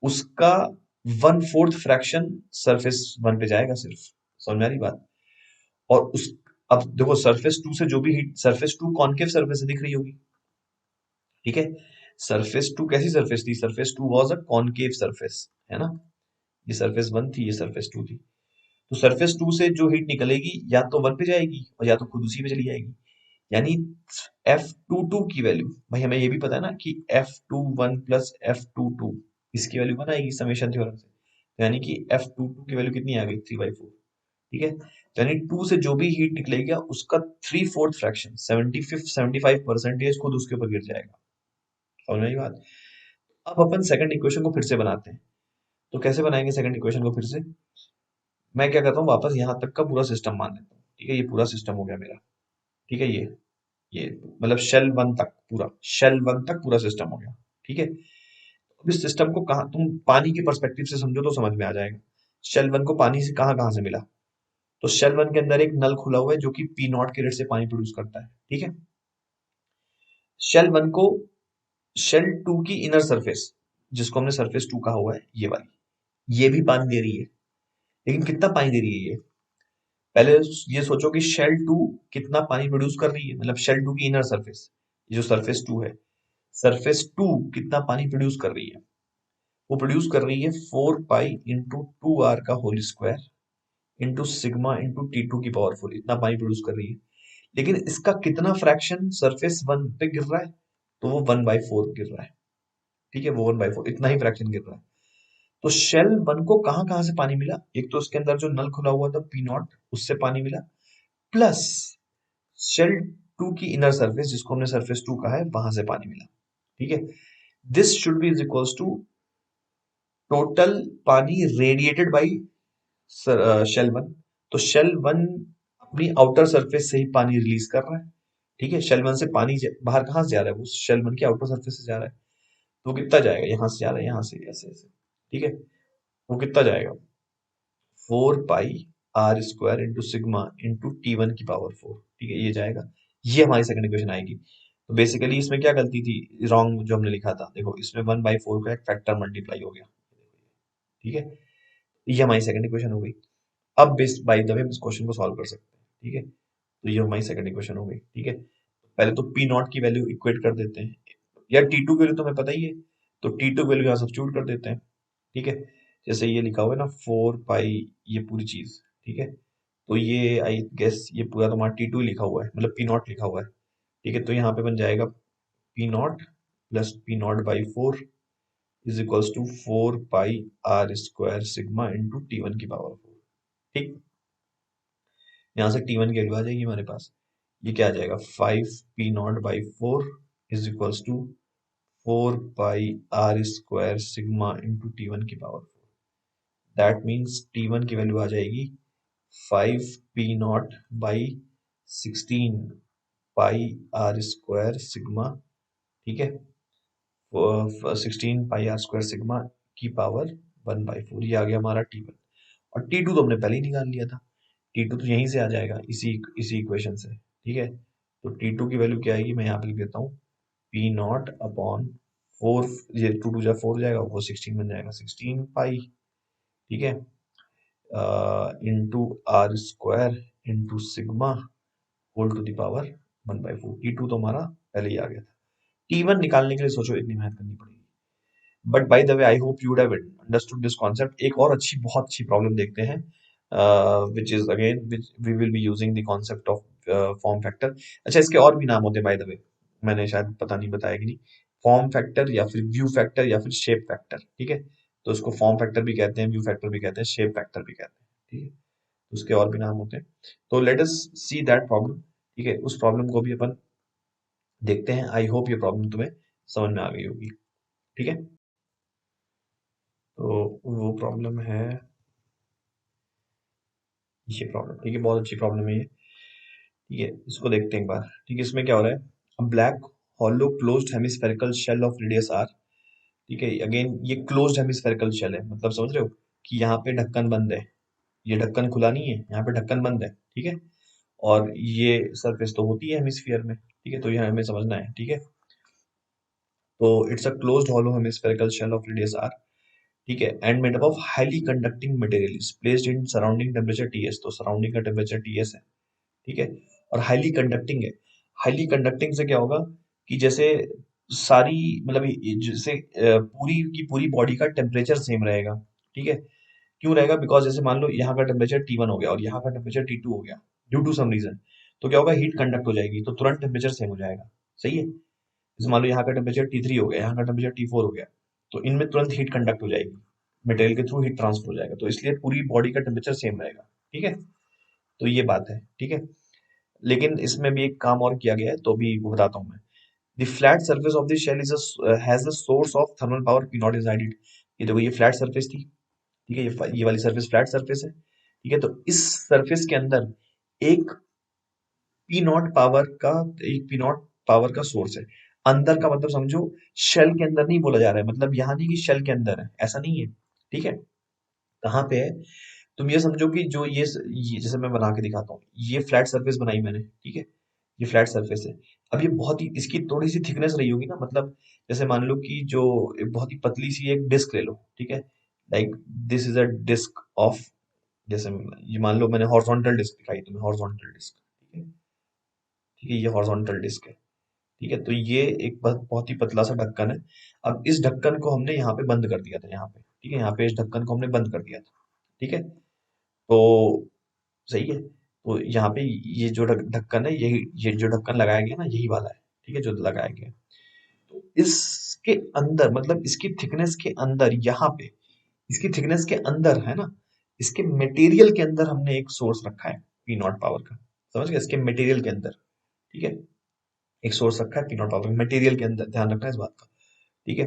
उसका 1/4 फ्रैक्शन सरफेस वन पे जाएगा सिर्फ, समझ में आ रही बात। और उस, अब देखो सरफेस टू से जो भी heat, surface two concave surface से दिख रही होगी, ठीक है, सरफेस टू कैसी सरफेस थी, surface two was a concave surface, है ना, ये सरफेस वन थी, ये सरफेस टू थी। तो सरफेस टू से जो हीट निकलेगी या तो वन पे जाएगी और या तो खुद उसी पे चली जाएगी, यानी F22 की वैल्यू, भाई हमें ये भी पता है ना कि F21 प्लस F22 इसकी वैल्यू बनाएगी समेशन थ्योरम से, तो यानी कि F22 की वैल्यू कितनी आ गई, 3/4, ठीक है, तो यानी टू से जो भी हीट निकलेगा उसका 3/4 फ्रैक्शन 75% खुद उसके ऊपर गिर जाएगा, समझ में आई बात। अब अपन सेकंड इक्वेशन को फिर से बनाते हैं, तो कैसे बनाएंगे सेकंड इक्वेशन को फिर से, मैं क्या करता हूँ, वापस यहाँ तक का पूरा सिस्टम मान लेता हूँ, ठीक है, ये पूरा सिस्टम हो गया मेरा, ठीक है, ये मतलब शेल वन तक, पूरा शेल वन तक पूरा सिस्टम हो गया, ठीक है। अब इस सिस्टम को कहाँ, तुम पानी के पर्सपेक्टिव से समझो तो समझ में आ जाएगा, शेल वन को पानी से कहाँ कहाँ से मिला, तो शेल वन के अंदर एक नल खुला हुआ है जो कि P0 के रेट से पानी प्रोड्यूस करता है, ठीक है। शेल वन को शेल टू की इनर सरफेस, जिसको हमने सरफेस टू कहा हुआ है, ये वाली, ये भी पानी दे रही है, लेकिन कितना पानी दे रही है ये, पहले ये सोचो कि शेल टू कितना पानी प्रोड्यूस कर रही है, मतलब शेल टू की इनर सरफेस, ये जो सरफेस टू है, सरफेस टू कितना पानी प्रोड्यूस कर रही है, वो प्रोड्यूस कर रही है 4 पाई इंटू 2r का whole square into sigma into T2 की पावर 4, इतना पानी प्रोड्यूस कर रही है, लेकिन इसका कितना फ्रैक्शन सरफेस वन पे गिर रहा है, तो वो 1/4 गिर रहा है, ठीक है, वो 1/4 इतना ही फ्रैक्शन गिर रहा है। तो शेल वन को कहां कहां से पानी मिला, एक तो उसके अंदर जो नल खुला हुआ था P0 उससे पानी मिला, प्लस शेल टू की इनर सरफेस जिसको हमने सरफेस टू कहा है वहां से पानी मिला, ठीक है। This should be is equals to total पानी रेडिएटेड बाई शेल वन, तो शेल वन अपनी आउटर सरफेस से ही पानी रिलीज कर रहा है, ठीक है, शेल वन से पानी बाहर कहाँ से जा रहा है, वो शेल वन की आउटर सरफेस से जा रहा है, तो वो कितना जाएगा, यहाँ से जा रहा है, यहाँ से ऐसे ऐसे, ठीक है, वो कितना जाएगा, 4 pi r square into sigma into T1 की पावर 4, ठीक है, ये जाएगा, ये हमारी सेकंड इक्वेशन आएगी। तो बेसिकली इसमें क्या गलती थी, रॉन्ग जो हमने लिखा था, देखो इसमें 1/4 का एक फैक्टर मल्टीप्लाई हो गया, ठीक है, ये हमारी सेकंड इक्वेशन हो गई। अब बेस बाय द वे हम इस क्वेश्चन को सॉल्व कर सकते हैं, ठीक है, तो ये हमारी सेकंड इक्वेशन हो गई, ठीक है। पहले तो P0 की वैल्यू इक्वेट कर देते हैं, या T2 की वैल्यू तो हमें पता ही है, तो T2 की वैल्यू यहाँ सब्स्टिट्यूट कर देते हैं, ठीक है, जैसे ये लिखा हुआ है ना 4 पाई, ये पूरी चीज, ठीक है, तो ये आई गेस ये पूरा तुम्हारा T2 लिखा हुआ है, मतलब P0 लिखा हुआ है, ठीक है, तो यहाँ पे बन जाएगा P0 plus P0/4 is equals to 4 pi r square sigma into T1 की पावर 4, ठीक, यहाँ से T1 की वैल्यू आ जाएगी हमारे पास, ये क्या आ जाएगा, 5P0/4 is equals to 4 pi r square sigma into T1 की पावर 4, दैट मीन्स T1 की वैल्यू आ जाएगी 5P0/16 पाई r स्क्वायर सिग्मा, ठीक है, 16 पाई r स्क्वायर सिग्मा की पावर 1/4, ये आ गया हमारा T1, और T2 तो हमने पहले ही निकाल लिया था, T2 तो यहीं से आ जाएगा, इसी इसी इक्वेशन से, ठीक है, तो T2 की वैल्यू क्या आएगी, मैं यहाँ पे लिख देता हूँ, P0/4, ये 2 2 जा 4 हो जाएगा, वो 16 बन जाएगा, 16 पाई, ठीक है, into r square into sigma whole to the power 1/4, T2 तो हमारा पहले ही आ गया था, T1 निकालने के लिए सोचो इतनी मेहनत करनी पड़ेगी, but by the way I hope you would have understood this concept. एक और अच्छी, बहुत अच्छी प्रॉब्लम देखते हैं, which is again which we will be using the concept of form factor. अच्छा, इसके और भी नाम होते हैं बाय द वे, मैंने शायद पता नहीं बताया कि नहीं। फॉर्म फैक्टर या फिर व्यू फैक्टर या फिर शेप फैक्टर, ठीक है। तो उसको फॉर्म फैक्टर भी कहते हैं, व्यू फैक्टर भी कहते हैं, शेप फैक्टर भी कहते हैं, ठीक है। तो उसके और भी नाम होते हैं। तो let us see that problem, ठीक है। उस प्रॉब्लम को भी अपन देखते हैं। आई होप ये प्रॉब्लम तुम्हें समझ में आ गई होगी, ठीक है। तो वो प्रॉब्लम है ये प्रॉब्लम, ठीक है। बहुत अच्छी प्रॉब्लम है ये, ठीक है। इसको देखते हैं एक बार, ठीक है। इसमें क्या हो रहा है, black hollow closed hemispherical shell of radius R, ठीक है। अगेन ये क्लोज्ड हेमिस्फेरिकल शेल है, मतलब समझ रहे हो कि यहाँ पे ढक्कन बंद है, ये ढक्कन खुला नहीं है, यहाँ पे ढक्कन बंद है, ठीक है। और ये सरफेस तो होती है हेमिस्फीयर में, ठीक है। तो ये हमें समझना है, ठीक है। तो it's a closed hollow hemispherical shell of radius R, ठीक है, and made up of highly conducting material is placed in surrounding temperature TS. तो सराउंडिंग का टेम्परेचर टीएस है, ठीक है। और हाईली कंडक्टिंग है। हाईली कंडक्टिंग से क्या होगा कि जैसे सारी, मतलब जैसे पूरी की पूरी बॉडी का टेम्परेचर सेम रहेगा, ठीक है। क्यों रहेगा, बिकॉज जैसे मान लो यहाँ का टेम्परेचर T1 हो गया और यहाँ का टेम्परेचर T2 हो गया, ड्यू टू सम रीजन। तो क्या होगा, हीट कंडक्ट हो जाएगी, तो तुरंत टेम्परेचर सेम हो जाएगा, सही है। जैसे मान लो यहाँ का टेम्परेचर T3 हो गया, यहाँ का टेम्परेचर T4 हो गया, तो इनमें तुरंत हीट कंडक्ट हो जाएगी, मटेरियल के थ्रू हीट ट्रांसफर हो जाएगा, तो इसलिए पूरी बॉडी का टेम्परेचर सेम रहेगा, ठीक है। तो ये बात है, ठीक है। लेकिन इसमें भी एक काम और किया गया है, तो भी वो बताता हूँ मैं। The flat surface of the shell is has a source of thermal power P naught inside it। ये देखो, ये फ्लैट सरफेस थी, ठीक है। ये वाली सरफेस फ्लैट सरफेस है, ठीक है। तो इस सरफेस के अंदर एक पी नॉट पावर का एक पी नॉट पावर का सोर्स है। अंदर का मतलब समझो, शेल के अंदर नहीं बोला जा रहा है, मतलब यहाँ नहीं कि शेल के अंदर है, ऐसा नहीं है, ठीक है। कहाँ पे है, तुम ये समझो कि जो ये जैसे मैं बना के दिखाता हूँ, ये फ्लैट सरफेस बनाई मैंने, ठीक है। ये फ्लैट सरफेस है। अब ये बहुत ही, इसकी थोड़ी सी थिकनेस रही होगी ना, मतलब जैसे मान लो कि जो एक बहुत ही पतली सी एक डिस्क ले लो, ठीक है। Like this is a disc of, जैसे ये मान लो मैंने हॉरिजॉन्टल डिस्क दिखाई तुम्हें, हॉरिजॉन्टल डिस्क, ठीक है। ठीक है, ये हॉरिजॉन्टल डिस्क है, ठीक है। तो ये एक बहुत ही पतला सा ढक्कन है। अब इस ढक्कन को हमने यहाँ पे बंद कर दिया था, यहाँ पे, ठीक है। यहाँ पे इस ढक्कन को हमने बंद कर दिया था, ठीक है। तो सही है। तो यहाँ पे ये जो ढक्कन है, यही, ये जो ढक्कन लगाया गया ना, यही वाला है, ठीक है, जो लगाया गया। तो इसके अंदर, मतलब इसकी थिकनेस के अंदर, यहाँ पे इसकी थिकनेस के अंदर है ना, इसके मटेरियल के अंदर हमने एक सोर्स रखा है पी नॉट पावर का, समझ गए, इसके मटेरियल के अंदर, ठीक है। एक सोर्स रखा है पी नॉट पावर मटेरियल के अंदर, ध्यान रखना है इस बात का, ठीक है।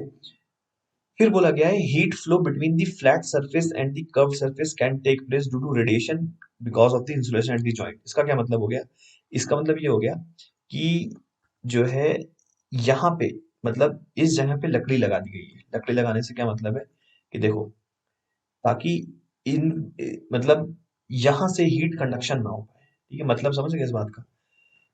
फिर बोला गया है, heat flow between the flat surface and the curved surface can take place due to radiation because of the insulation at the joint. इसका क्या मतलब हो गया, इसका मतलब ये हो गया कि जो है यहाँ पे, मतलब इस जगह पे लकड़ी लगा दी गई है। लकड़ी लगाने से क्या मतलब है कि देखो, ताकि इन मतलब यहाँ से हीट कंडक्शन ना हो पाए, ठीक है। मतलब समझ गए इस बात का,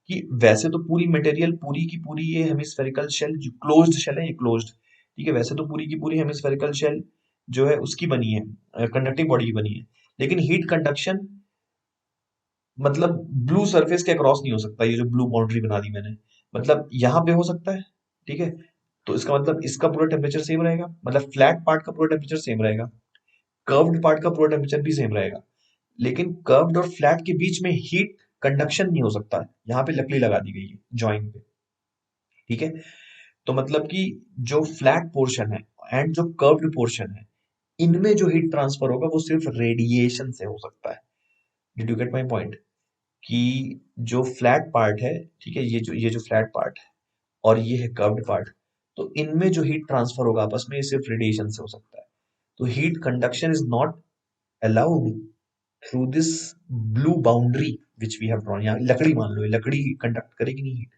कि वैसे तो पूरी मटेरियल, पूरी की पूरी ये हेमिस्फेरिकल शेल, जो क्लोज्ड शेल है, ये क्लोज्ड, ठीक है। वैसे तो पूरी की पूरी हेमिस्फेरिकल शेल जो है उसकी बनी है, कंडक्टिंग बॉडी की बनी है, लेकिन हीट कंडक्शन मतलब ब्लू सरफेस के अक्रॉस नहीं हो सकता। ये जो ब्लू बाउंड्री बना दी मैंने, मतलब यहाँ पे हो सकता है, ठीक है। तो इसका मतलब इसका पूरा टेम्परेचर सेम रहेगा, मतलब फ्लैट पार्ट का पूरा टेम्परेचर सेम रहेगा, कर्व्ड पार्ट का पूरा टेम्परेचर भी सेम रहेगा, लेकिन कर्व्ड और फ्लैट के बीच में हीट कंडक्शन नहीं हो सकता है। यहाँ पे लकड़ी लगा दी गई है जॉइंट पे, ठीक है। तो मतलब कि जो फ्लैट पोर्शन है एंड जो कर्व्ड पोर्शन है, इनमें जो हीट ट्रांसफर होगा वो सिर्फ रेडिएशन से हो सकता है। Did you get my point, कि जो फ्लैट पार्ट है, ठीक है, ये जो फ्लैट पार्ट है और ये है कर्व्ड पार्ट, तो इनमें जो हीट ट्रांसफर होगा आपस में, ये सिर्फ रेडिएशन से हो सकता है। तो heat conduction is not allowed through this blue boundary which we have drawn. यहाँ लकड़ी मान लो, ये लकड़ी कंडक्ट करेगी नहीं हीट,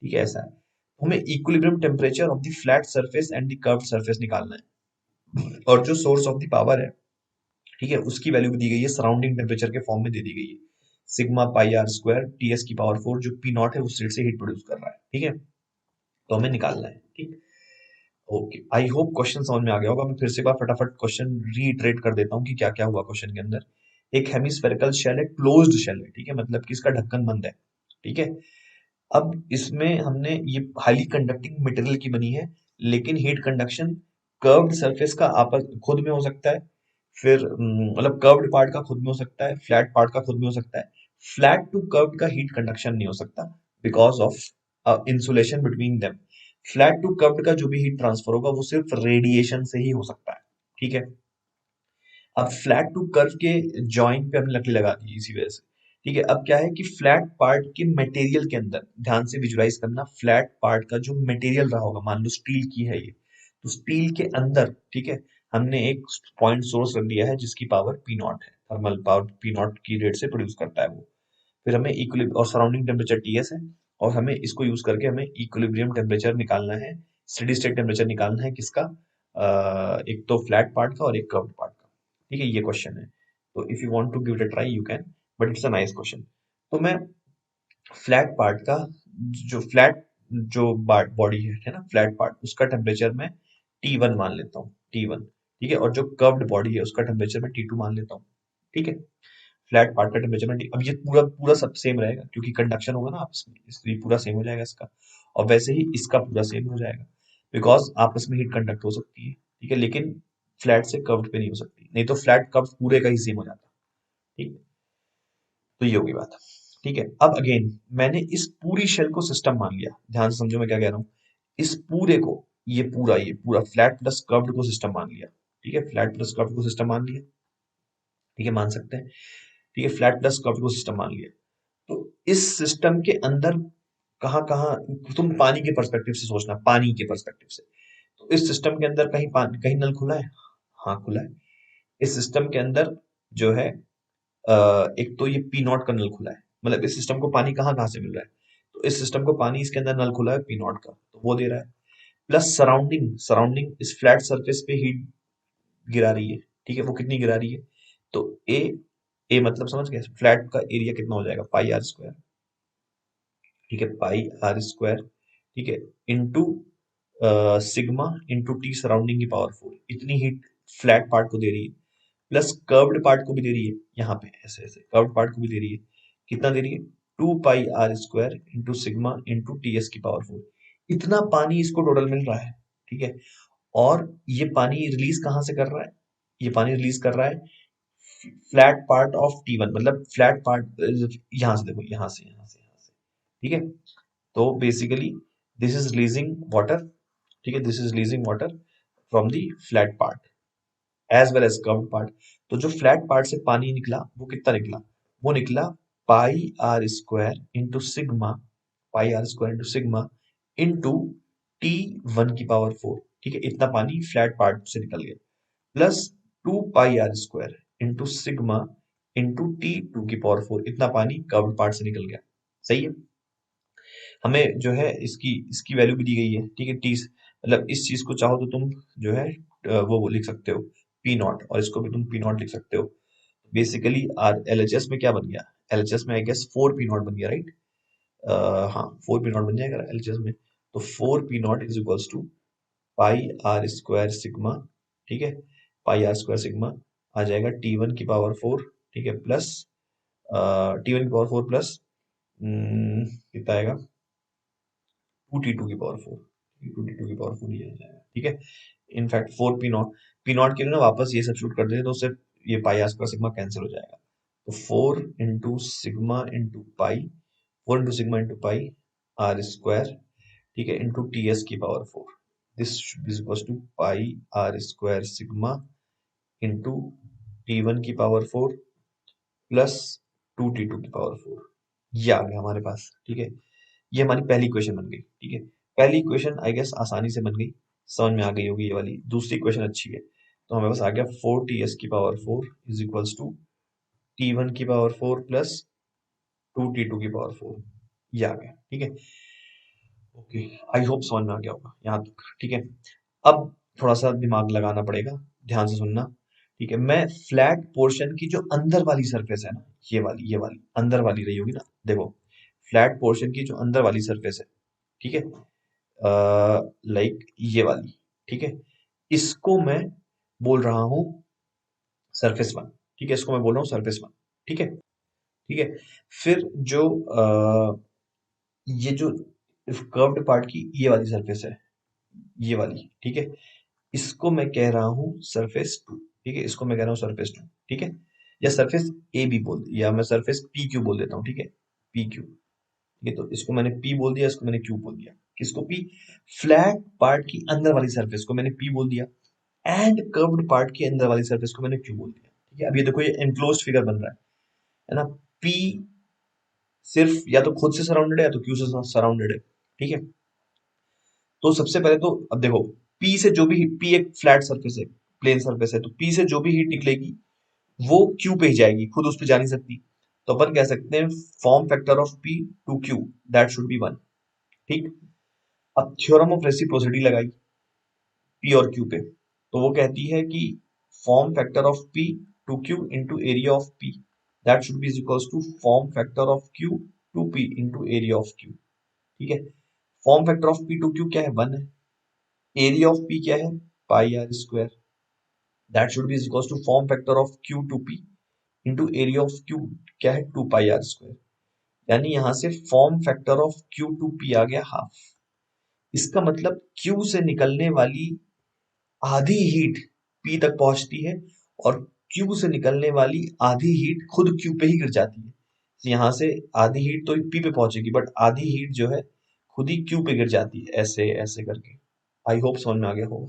ठीक है, ऐसा है। हमें equilibrium temperature of the flat surface and the curved surface निकालना है, और जो सोर्स ऑफ द पावर है, ठीक है, उसकी वैल्यू भी दी गई है, सराउंडिंग टेम्परेचर के फॉर्म में दे दी गई है, sigma pi R square TS की पावर 4, जो पी नॉट है उस रेट से हीट प्रोड्यूस कर रहा है, ठीक है। तो हमें निकालना है, ठीक। ओके, आई होप क्वेश्चन समझ में आ गया होगा। मैं फिर से एक बार फटाफट क्वेश्चन रीइटरेट कर देता हूँ कि क्या क्या हुआ क्वेश्चन के अंदर। एक हेमिस्फेरिकल शेल है, क्लोज्ड शेल है, ठीक है, मतलब कि इसका ढक्कन बंद है, ठीक है। अब इसमें हमने ये हाईली कंडक्टिंग मटेरियल की बनी है, लेकिन हीट कंडक्शन कर्व्ड सरफेस का आपस खुद में हो सकता है, फिर मतलब कर्व्ड पार्ट का खुद में हो सकता है, फ्लैट पार्ट का खुद में हो सकता है, फ्लैट टू कर्व्ड का हीट कंडक्शन नहीं हो सकता because of insulation between them. Flat to curved का जो भी हीट ट्रांसफर होगा वो सिर्फ रेडिएशन से ही हो सकता है, ठीक है। अब फ्लैट टू कर्व के जॉइंट पे हमने लकड़ी लगा दी इसी वजह से, ठीक है। अब क्या है कि फ्लैट पार्ट के मटेरियल के अंदर ध्यान से विजुलाइज करना, फ्लैट पार्ट का जो मटेरियल रहा होगा, मान लो स्टील की है ये, तो स्टील के अंदर, ठीक है, हमने एक पॉइंट सोर्स रख दिया है जिसकी पावर पी नॉट है, थर्मल पावर पी नॉट की रेट से प्रोड्यूस करता है वो। फिर हमें इक्विलिब्रियम और सराउंडिंग टेम्परेचर टीएस है, और हमें इसको यूज करके हमें इक्विलिब्रियम टेम्परेचर निकालना है, स्टेडी स्टेट टेम्परेचर निकालना है किसका, एक तो फ्लैट पार्ट का और एक कर्व्ड पार्ट का, ठीक है। ये क्वेश्चन है, तो if you want to give it a try you can, but it's a nice question. तो मैं फ्लैट पार्ट का जो फ्लैट जो बॉडी है ना, फ्लैट पार्ट, उसका टेम्परेचर मैं T1 मान लेता हूँ, T1, ठीक है। और जो कर्व्ड बॉडी है उसका टेम्परेचर मैं T2 मान लेता हूँ, ठीक है। फ्लैट पार्ट का टेम्परेचर में अब ये पूरा पूरा सब सेम रहेगा क्योंकि कंडक्शन होगा ना आपस में, इसलिए पूरा सेम हो जाएगा इसका। और वैसे ही इसका पूरा सेम हो जाएगा बिकॉज आपस में हीट कंडक्ट हो सकती है, ठीक है, लेकिन फ्लैट से कर्व्ड पे नहीं हो सकती, नहीं तो फ्लैट कर्व पूरे का ही सेम हो जाता, ठीक है। तो ये होगी बात, ठीक है। अब अगेन मैंने इस पूरी शेल को सिस्टम मान लिया, ध्यान से समझो मैं क्या कह रहा हूँ। इस पूरे को, ये पूरा फ्लैट प्लस कर्व्ड को सिस्टम मान लिया, ठीक है, फ्लैट प्लस कर्व्ड को सिस्टम मान लिया, ठीक है, मान सकते हैं, ठीक है, फ्लैट प्लस कर्व्ड को सिस्टम मान लिया। तो इस सिस्टम के अंदर कहाँ कहाँ, तुम पानी के पर्सपेक्टिव से सोचना, पानी के पर्सपेक्टिव से, तो इस सिस्टम के अंदर कहीं पानी, कहीं नल खुला है, हाँ खुला है। इस सिस्टम के अंदर जो है एक तो ये पी नॉट का नल खुला है, मतलब इस सिस्टम को पानी कहाँ कहाँ से मिल रहा है, तो इस सिस्टम को पानी इसके अंदर नल खुला है पी नॉट का, तो वो दे रहा है। प्लस सराउंडिंग सराउंडिंग इस फ्लैट सरफेस पे हीट गिरा रही है, ठीक है, वो कितनी गिरा रही है, तो ए मतलब समझ गए, फ्लैट का एरिया कितना हो जाएगा, पाई आर स्क्वायर, ठीक है, पाई आर स्क्वायर, ठीक है, into sigma into T surrounding की पावर 4, इतनी हीट फ्लैट पार्ट को दे रही है, प्लस कर्व्ड पार्ट को भी दे रही है, यहाँ पे ऐसे ऐसे कर्व्ड पार्ट को भी दे रही है, कितना दे रही है, 2 pi R square into sigma into T S की पावर 4, इतना पानी इसको टोटल मिल रहा है, ठीक है। और ये पानी रिलीज कहाँ से कर रहा है, ये पानी रिलीज कर रहा है फ्लैट पार्ट ऑफ T1, मतलब फ्लैट पार्ट यहाँ से देखो, यहाँ से, ठीक है। तो basically this is releasing water, ठीक है, this is releasing water from the flat part as well as curved part. तो जो फ्लैट पार्ट से पानी निकला वो कितना निकला, वो निकला pi R square into sigma, pi R square into sigma into T1 की पावर 4, ठीक है, इतना पानी फ्लैट पार्ट से निकल गया, plus 2 pi R square into sigma into T2 की पावर 4, इतना पानी कर्व्ड पार्ट से निकल गया, सही है। हमें जो है इसकी इसकी वैल्यू भी दी गई है, ठीक है, टी, मतलब इस चीज को चाहो तो तुम जो है वो लिख सकते हो पी नॉट, और इसको भी तुम पी नॉट लिख सकते हो। बेसिकली आर एलएचएस में क्या बन गया, एलएचएस में आई गेस 4 पी नॉट बन गया, राइट। हाँ 4 पी नॉट बन जाएगा एलएचएस में, तो 4 P not is equals to pi R square sigma, ठीक है, पाई आर स्क्वायर सिग्मा आ जाएगा T1 की पावर 4, ठीक है, प्लस T1 की पावर 4 प्लस कितना आएगा 2T2 की पावर 4, 2T2 की पावर 4 ही आ जाएगा, ठीक है। इनफैक्ट 4 पी नॉट के लिए ना वापस ये सब्स्टिट्यूट कर देते तो उससे ये pi R square sigma cancel हो जाएगा, तो 4 into sigma into pi R square, ठीक है, इंटू टी एस की power 4, this is equal to pi R square sigma into T1 की पावर 4 प्लस 2T2 की पावर 4, ये आ गया हमारे पास, ठीक है। ये हमारी पहली इक्वेशन बन गई, ठीक है। पहली इक्वेशन आई गेस आसानी से बन गई, समझ में आ गई होगी ये वाली। दूसरी इक्वेशन अच्छी है, तो हमें पास आ गया 4 टी एस की power 4 is equals to T1 की पावर 4 प्लस 2T2 की पावर 4, ये आ गया, ठीक है। ओके, आई होप समझ में आ गया होगा यहाँ तक, ठीक है। अब थोड़ा सा दिमाग लगाना पड़ेगा, ध्यान से सुनना, ठीक है। मैं फ्लैट पोर्शन की जो अंदर वाली सरफेस है ना, ये वाली अंदर वाली रही होगी ना, देखो फ्लैट पोर्शन की जो अंदर वाली सरफेस है, ठीक है, लाइक ये वाली, ठीक है, इसको मैं बोल रहा हूँ सरफेस वन, ठीक है, इसको मैं बोल रहा हूँ सरफेस वन, ठीक है, ठीक है। फिर जो ये जो कर्व्ड पार्ट की ये वाली सरफेस है, ये वाली, ठीक है, इसको मैं कह रहा हूँ सरफेस टू, ठीक है, इसको मैं कह रहा हूँ सरफेस टू, ठीक है। या सरफेस ए बी बोल, या मैं सरफेस पी क्यू बोल देता हूँ, ठीक है, पी क्यू, ठीक है। तो इसको मैंने पी बोल दिया, इसको मैंने क्यू बोल दिया। किसको पी? फ्लैट पार्ट की अंदर वाली सरफेस को मैंने पी बोल दिया, एंड कर्व्ड पार्ट के अंदर वाली सरफेस को मैंने क्यू बोल दिया, ठीक है। अब ये देखो, ये एनक्लोज्ड फिगर बन रहा है ना। पी सिर्फ या तो खुद से सराउंडेड है या तो क्यू से सराउंडेड है, ठीक है। तो सबसे पहले तो अब देखो, पी से जो भी, पी एक फ्लैट सरफेस है, प्लेन सरफेस है, तो पी से जो भी हीट निकलेगी वो क्यू पे ही जाएगी, खुद उस पे जा नहीं सकती। तो अपन कह सकते हैं form factor of P to Q, that should be 1, ठीक। अब थ्योरम ऑफ रेसिप्रोसिटी लगाई पी और क्यू पे, तो वो कहती है कि form factor of P to Q into area of P, that should be is equals to form factor of Q to P into area of Q, ठीक है। Form factor of P to Q क्या है? 1 है। Area of P क्या है? Pi R square, that should be is equals to form factor of Q to P into area of Q क्या है? 2 pi R square. यानी यहां से form factor of Q to P आ गया half. इसका मतलब क्यू से निकलने वाली आधी हीट पी तक पहुंचती है, और क्यू से निकलने वाली आधी हीट खुद क्यू पे ही गिर जाती है। तो यहाँ से आधी हीट तो पी पे पहुंचेगी, बट आधी हीट जो है खुद ही क्यू पे गिर जाती है, ऐसे ऐसे करके। आई होप समझ में आ गया होगा,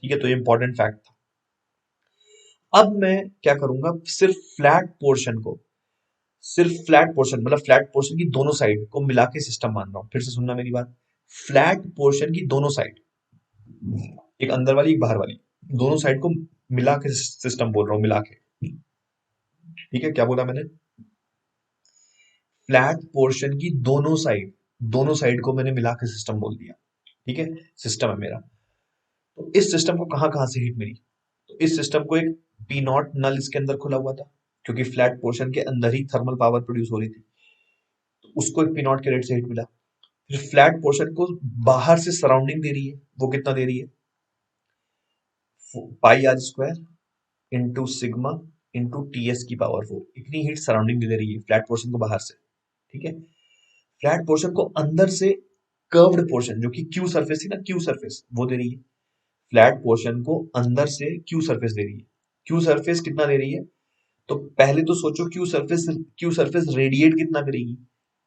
ठीक है। तो ये इंपॉर्टेंट फैक्ट था। अब मैं क्या करूंगा, सिर्फ फ्लैट पोर्शन को, सिर्फ फ्लैट पोर्शन मतलब फ्लैट पोर्शन की दोनों साइड को मिला के सिस्टम मान रहा हूं। फिर से सुनना मेरी बात, फ्लैट पोर्शन की दोनों साइड, एक अंदर वाली एक बाहर वाली, दोनों साइड को मिला के सिस्टम बोल रहा हूँ, मिला के, ठीक है। क्या बोला मैंने? फ्लैट पोर्शन की दोनों साइड, दोनों साइड को मैंने मिला के सिस्टम बोल दिया, ठीक है। सिस्टम है मेरा। तो इस सिस्टम को कहां कहां से हीट मिली? तो इस सिस्टम को एक पी नॉट नल इसके अंदर खुला हुआ था, क्योंकि फ्लैट पोर्शन के अंदर ही थर्मल पावर प्रोड्यूस हो रही थी, तो उसको एक पी नॉट के रेट से हीट मिला। फिर फ्लैट पोर्शन को बाहर से सराउंडिंग दे रही है, वो कितना दे रही है? Pi R square into sigma into T S की पावर 4, इतनी हीट सराउंडिंग दे रही है फ्लैट पोर्शन को बाहर से, ठीक है। फ्लैट पोर्शन को अंदर से कर्व्ड पोर्शन, जो कि क्यू सरफेस थी ना, क्यू सरफेस, वो दे रही है। फ्लैट पोर्शन को अंदर से क्यू सरफेस दे रही है। क्यू सरफेस कितना दे रही है? तो पहले तो सोचो, क्यू सरफेस रेडिएट कितना करेगी?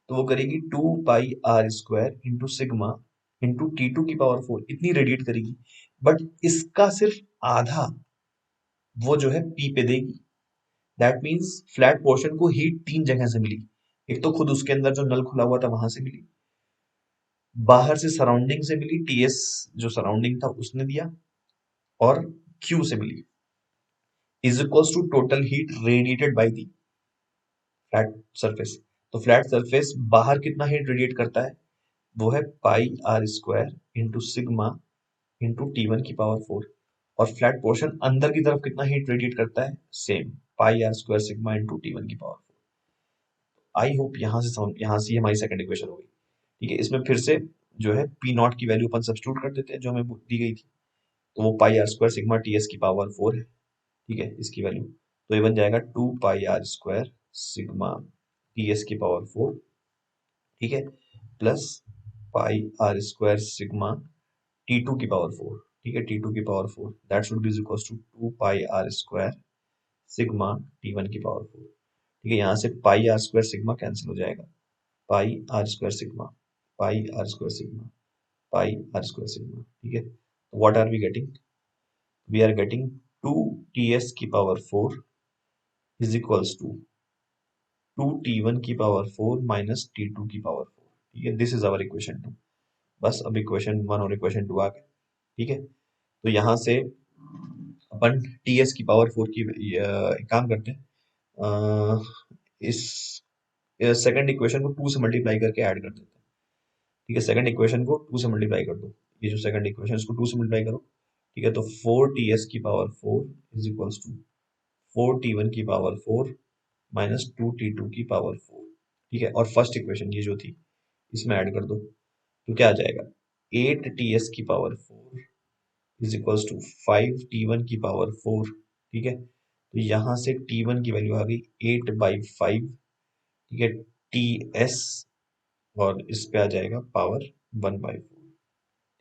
तो वो करेगी 2 pi R square into sigma into T two की पावर 4, इतनी रेडिएट करेगी। बट इसका सिर्फ आधा वो जो है पी पे देगी। दैट मीन्स फ्लैट पोर्शन को हीट 3 जगह से मिली। एक तो खुद उसके अंदर जो नल खुला हुआ था वहां से मिली, बाहर से सराउंडिंग से मिली, टीएस जो सराउंडिंग था उसने दिया, और क्यू से मिली, is equals to total heat radiated by the flat surface. तो फ्लैट सरफेस बाहर कितना हीट रेडिएट करता है? वो है pi R square into sigma into T one की पावर 4। और फ्लैट पोर्शन अंदर की तरफ कितना हीट रेडिएट करता है? Same, pi R square sigma into T one की पावर 4। आई होप यहाँ से हमारी सेकंड इक्वेशन हो गई, ठीक है। इसमें फिर से जो है पी नॉट की वैल्यू अपन सब्स्टिट्यूट कर देते हैं जो हमें दी गई थी। तो वो pi R square sigma T S की पावर 4 है, ठीक है, इसकी वैल्यू। तो ये बन जाएगा 2 pi R square sigma T S की पावर 4, ठीक है, plus pi R square sigma T two की पावर 4, ठीक है, टी टू की power 4, that should be equal to 2 pi R square sigma T one की पावर 4, ठीक है। यहाँ से pi R square sigma cancel हो जाएगा, pi R square sigma, pi R square sigma, pi R square sigma, ठीक है। What are we getting? We are getting 2 T S की power 4 is equals to 2 T one की power 4 minus T two की power 4, ठीक है। This is our equation 2। बस अब equation 1 और इक्वेशन 2 आ गए, ठीक है। तो यहाँ से अपन टी एस की पावर 4 की एक काम करते हैं, इस सेकंड इक्वेशन को 2 से मल्टीप्लाई करके ऐड कर देते हैं, ठीक है। सेकंड इक्वेशन को 2 से मल्टीप्लाई कर दो, ये जो सेकंड इक्वेशन इसको 2 से मल्टीप्लाई करो, ठीक है। तो 4 टी एस की power 4 is equals to 4 T one की पावर 4 माइनस 2 टी टू की पावर 4, ठीक है। और फर्स्ट इक्वेशन ये जो थी इसमें ऐड कर दो, तो क्या आ जाएगा? 8 टी एस की power 4 is equals to 5 T one की पावर 4, ठीक है। तो यहाँ से टी वन की वैल्यू आ गई 8/5, ठीक है, टी एस, और इस पे आ जाएगा पावर 1/4,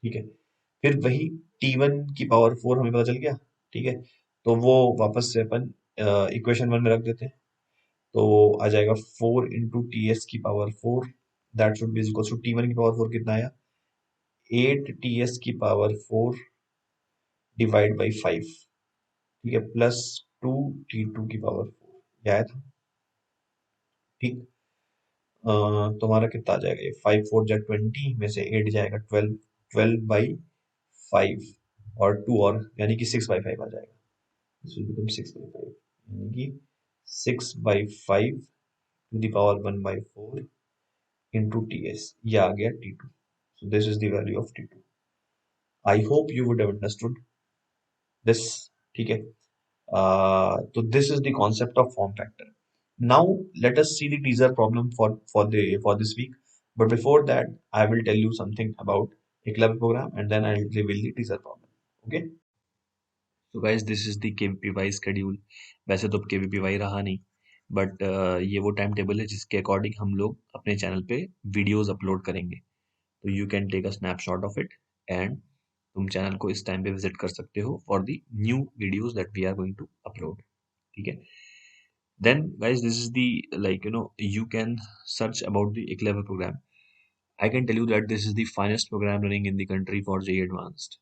ठीक है। फिर वही टी वन की पावर 4 हमें पता चल गया, ठीक है। तो वो वापस से अपन इक्वेशन वन में रख देते हैं, तो आ जाएगा 4 × ts⁴, that should be equal to t1 की पावर 4 कितना आया, 8 ts⁴ डिवाइड बाई 5, ठीक है, प्लस 2 t2 की पावर 4, यह आया था, ठीक। तुम्हारा कितना आ जाएगा, ये 5 4 जा 20 में से 8 जाएगा 12, 12/5 और 2 और यानी कि 6/5 आ जाएगा, दिस विल बिकम 6/5, यानी कि 6/5 to the power 1/4 into ts, ये आ गया t2, so this is the value of t2. I hope you would have understood this, ठीक है। तो this is the concept of form factor. Now let us see the teaser problem for this week, but before that I will tell you something about a clever program and then I'll reveal the teaser problem. Okay, so guys, this is the KVPY schedule. वैसे तो KVPY रहा नहीं, but ये वो time table है जिसके according हम लोग अपने चैनल पे वीडियोस अपलोड करेंगे। तो you can take a snapshot of it and तुम चैनल को इस टाइम पे विजिट कर सकते हो for the new videos that we are going to upload, ठीक है। Then guys, this is the like you can search about the Eclair program. I can tell you that this is the finest program running in the country for JEE Advanced.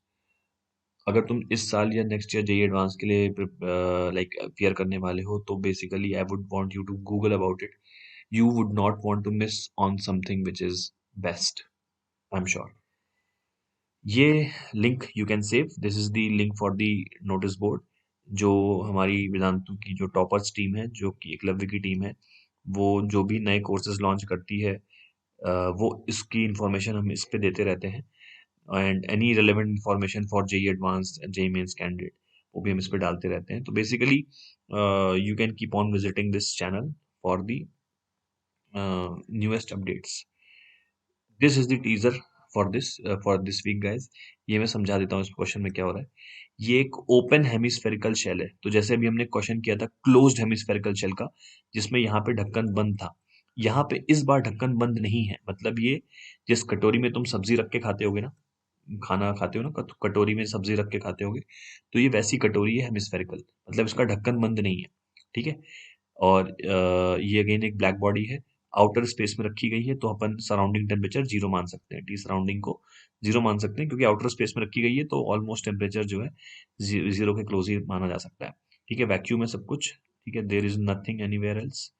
अगर तुम इस साल या next year JEE advance के लिए like appear करने वाले हो, तो basically I would want you to Google about it. You would not want to miss on something which is best, I'm sure. ये link you can save, this is the link for the notice board. जो हमारी वेदांतु की जो toppers team है, जो कि एकलव्य की team है, वो जो भी नए कोर्सेज लॉन्च करती है, वो इसकी इंफॉर्मेशन हम इस पे देते रहते हैं, and any relevant information for JEE advance, JEE mains candidate, वो भी हम इस पे डालते रहते हैं। तो basically you can keep on visiting this channel for the newest updates. This is the teaser for this week guys. ये मैं समझा देता हूँ इस क्वेश्चन में क्या हो रहा है। ये एक ओपन हेमिस्फेरिकल शेल है, तो जैसे अभी हमने क्वेश्चन किया था क्लोज्ड हेमिस्फेरिकल शेल का, जिसमें यहाँ पे ढक्कन बंद था, यहाँ पे इस बार ढक्कन बंद नहीं है। मतलब ये जिस कटोरी में तुम सब्जी रख के खाते होगे ना, खाना खाते हो ना, कटोरी में सब्जी रख के खाते होगे, तो ये वैसी कटोरी है हेमिस्फेरिकल, मतलब इसका ढक्कन बंद नहीं है, ठीक है। और ये अगेन एक ब्लैक बॉडी है, आउटर स्पेस में रखी गई है, तो अपन सराउंडिंग टेम्परेचर जीरो मान सकते हैं, टी सराउंडिंग को जीरो मान सकते हैं, क्योंकि आउटर स्पेस में रखी गई है, तो ऑलमोस्ट टेम्परेचर जो है जीरो के क्लोज ही माना जा सकता है, ठीक है। वैक्यूम है सब कुछ, ठीक है, there is nothing anywhere else,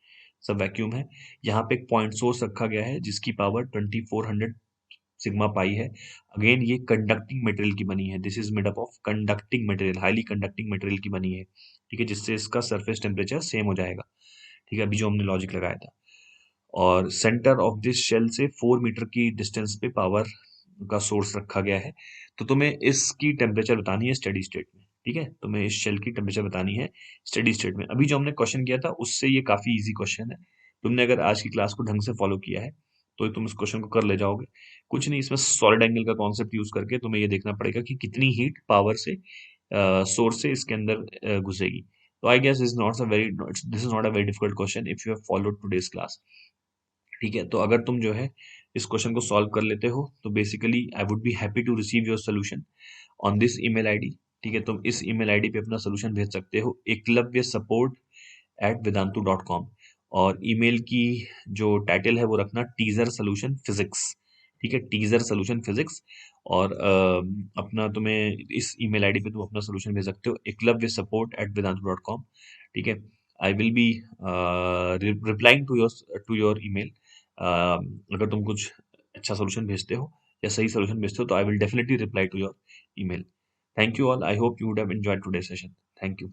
सब वैक्यूम है। यहाँ पे एक पॉइंट सोर्स रखा गया है जिसकी पावर 2400 सिग्मा पाई है। अगेन ये कंडक्टिंग मटेरियल की बनी है, this is made up of conducting material, highly conducting material की बनी है, ठीक है, जिससे इसका सरफेस टेम्परेचर सेम हो जाएगा, ठीक है, अभी जो हमने लॉजिक लगाया था। और सेंटर ऑफ दिस शेल से 4 मीटर की डिस्टेंस पे पावर का सोर्स रखा गया है। तो तुम्हें इसकी टेम्परेचर बतानी है स्टेडी स्टेट में, ठीक है, तुम्हें इस शेल की टेम्परेचर बतानी है स्टेडी स्टेट में। अभी जो हमने क्वेश्चन किया था उससे ये काफी इजी क्वेश्चन है, तुमने अगर आज की क्लास को ढंग से फॉलो किया है तो तुम इस क्वेश्चन को कर ले जाओगे। कुछ नहीं, इसमें सॉलिड एंगल का कॉन्सेप्ट यूज करके तुम्हें ये देखना पड़ेगा कि कितनी हीट पावर से सोर्स से इसके अंदर घुसेगी। तो I guess this is not a very difficult question if you have followed today's class, ठीक है। तो अगर तुम जो है इस क्वेश्चन को सॉल्व कर लेते हो, तो basically I would be happy to receive your solution on this email ID, ठीक है। तुम इस ईमेल आईडी पे अपना सोल्यूशन भेज सकते हो, eklavya support@vedantu.com, और ईमेल की जो टाइटल है वो रखना टीजर सोल्यूशन फिजिक्स, ठीक है, टीजर सोल्यूशन फिजिक्स। और अपना तुम्हें इस ईमेल आईडी पे तुम अपना सोल्यूशन भेज सकते हो, eklavya support@vedantu.com, ठीक है। I will be replying to your email. अगर तुम कुछ अच्छा सोल्यूशन भेजते हो या सही सोल्यूशन भेजते हो, तो I will definitely reply to your email. Thank you all, I hope you would have enjoyed today session. Thank you.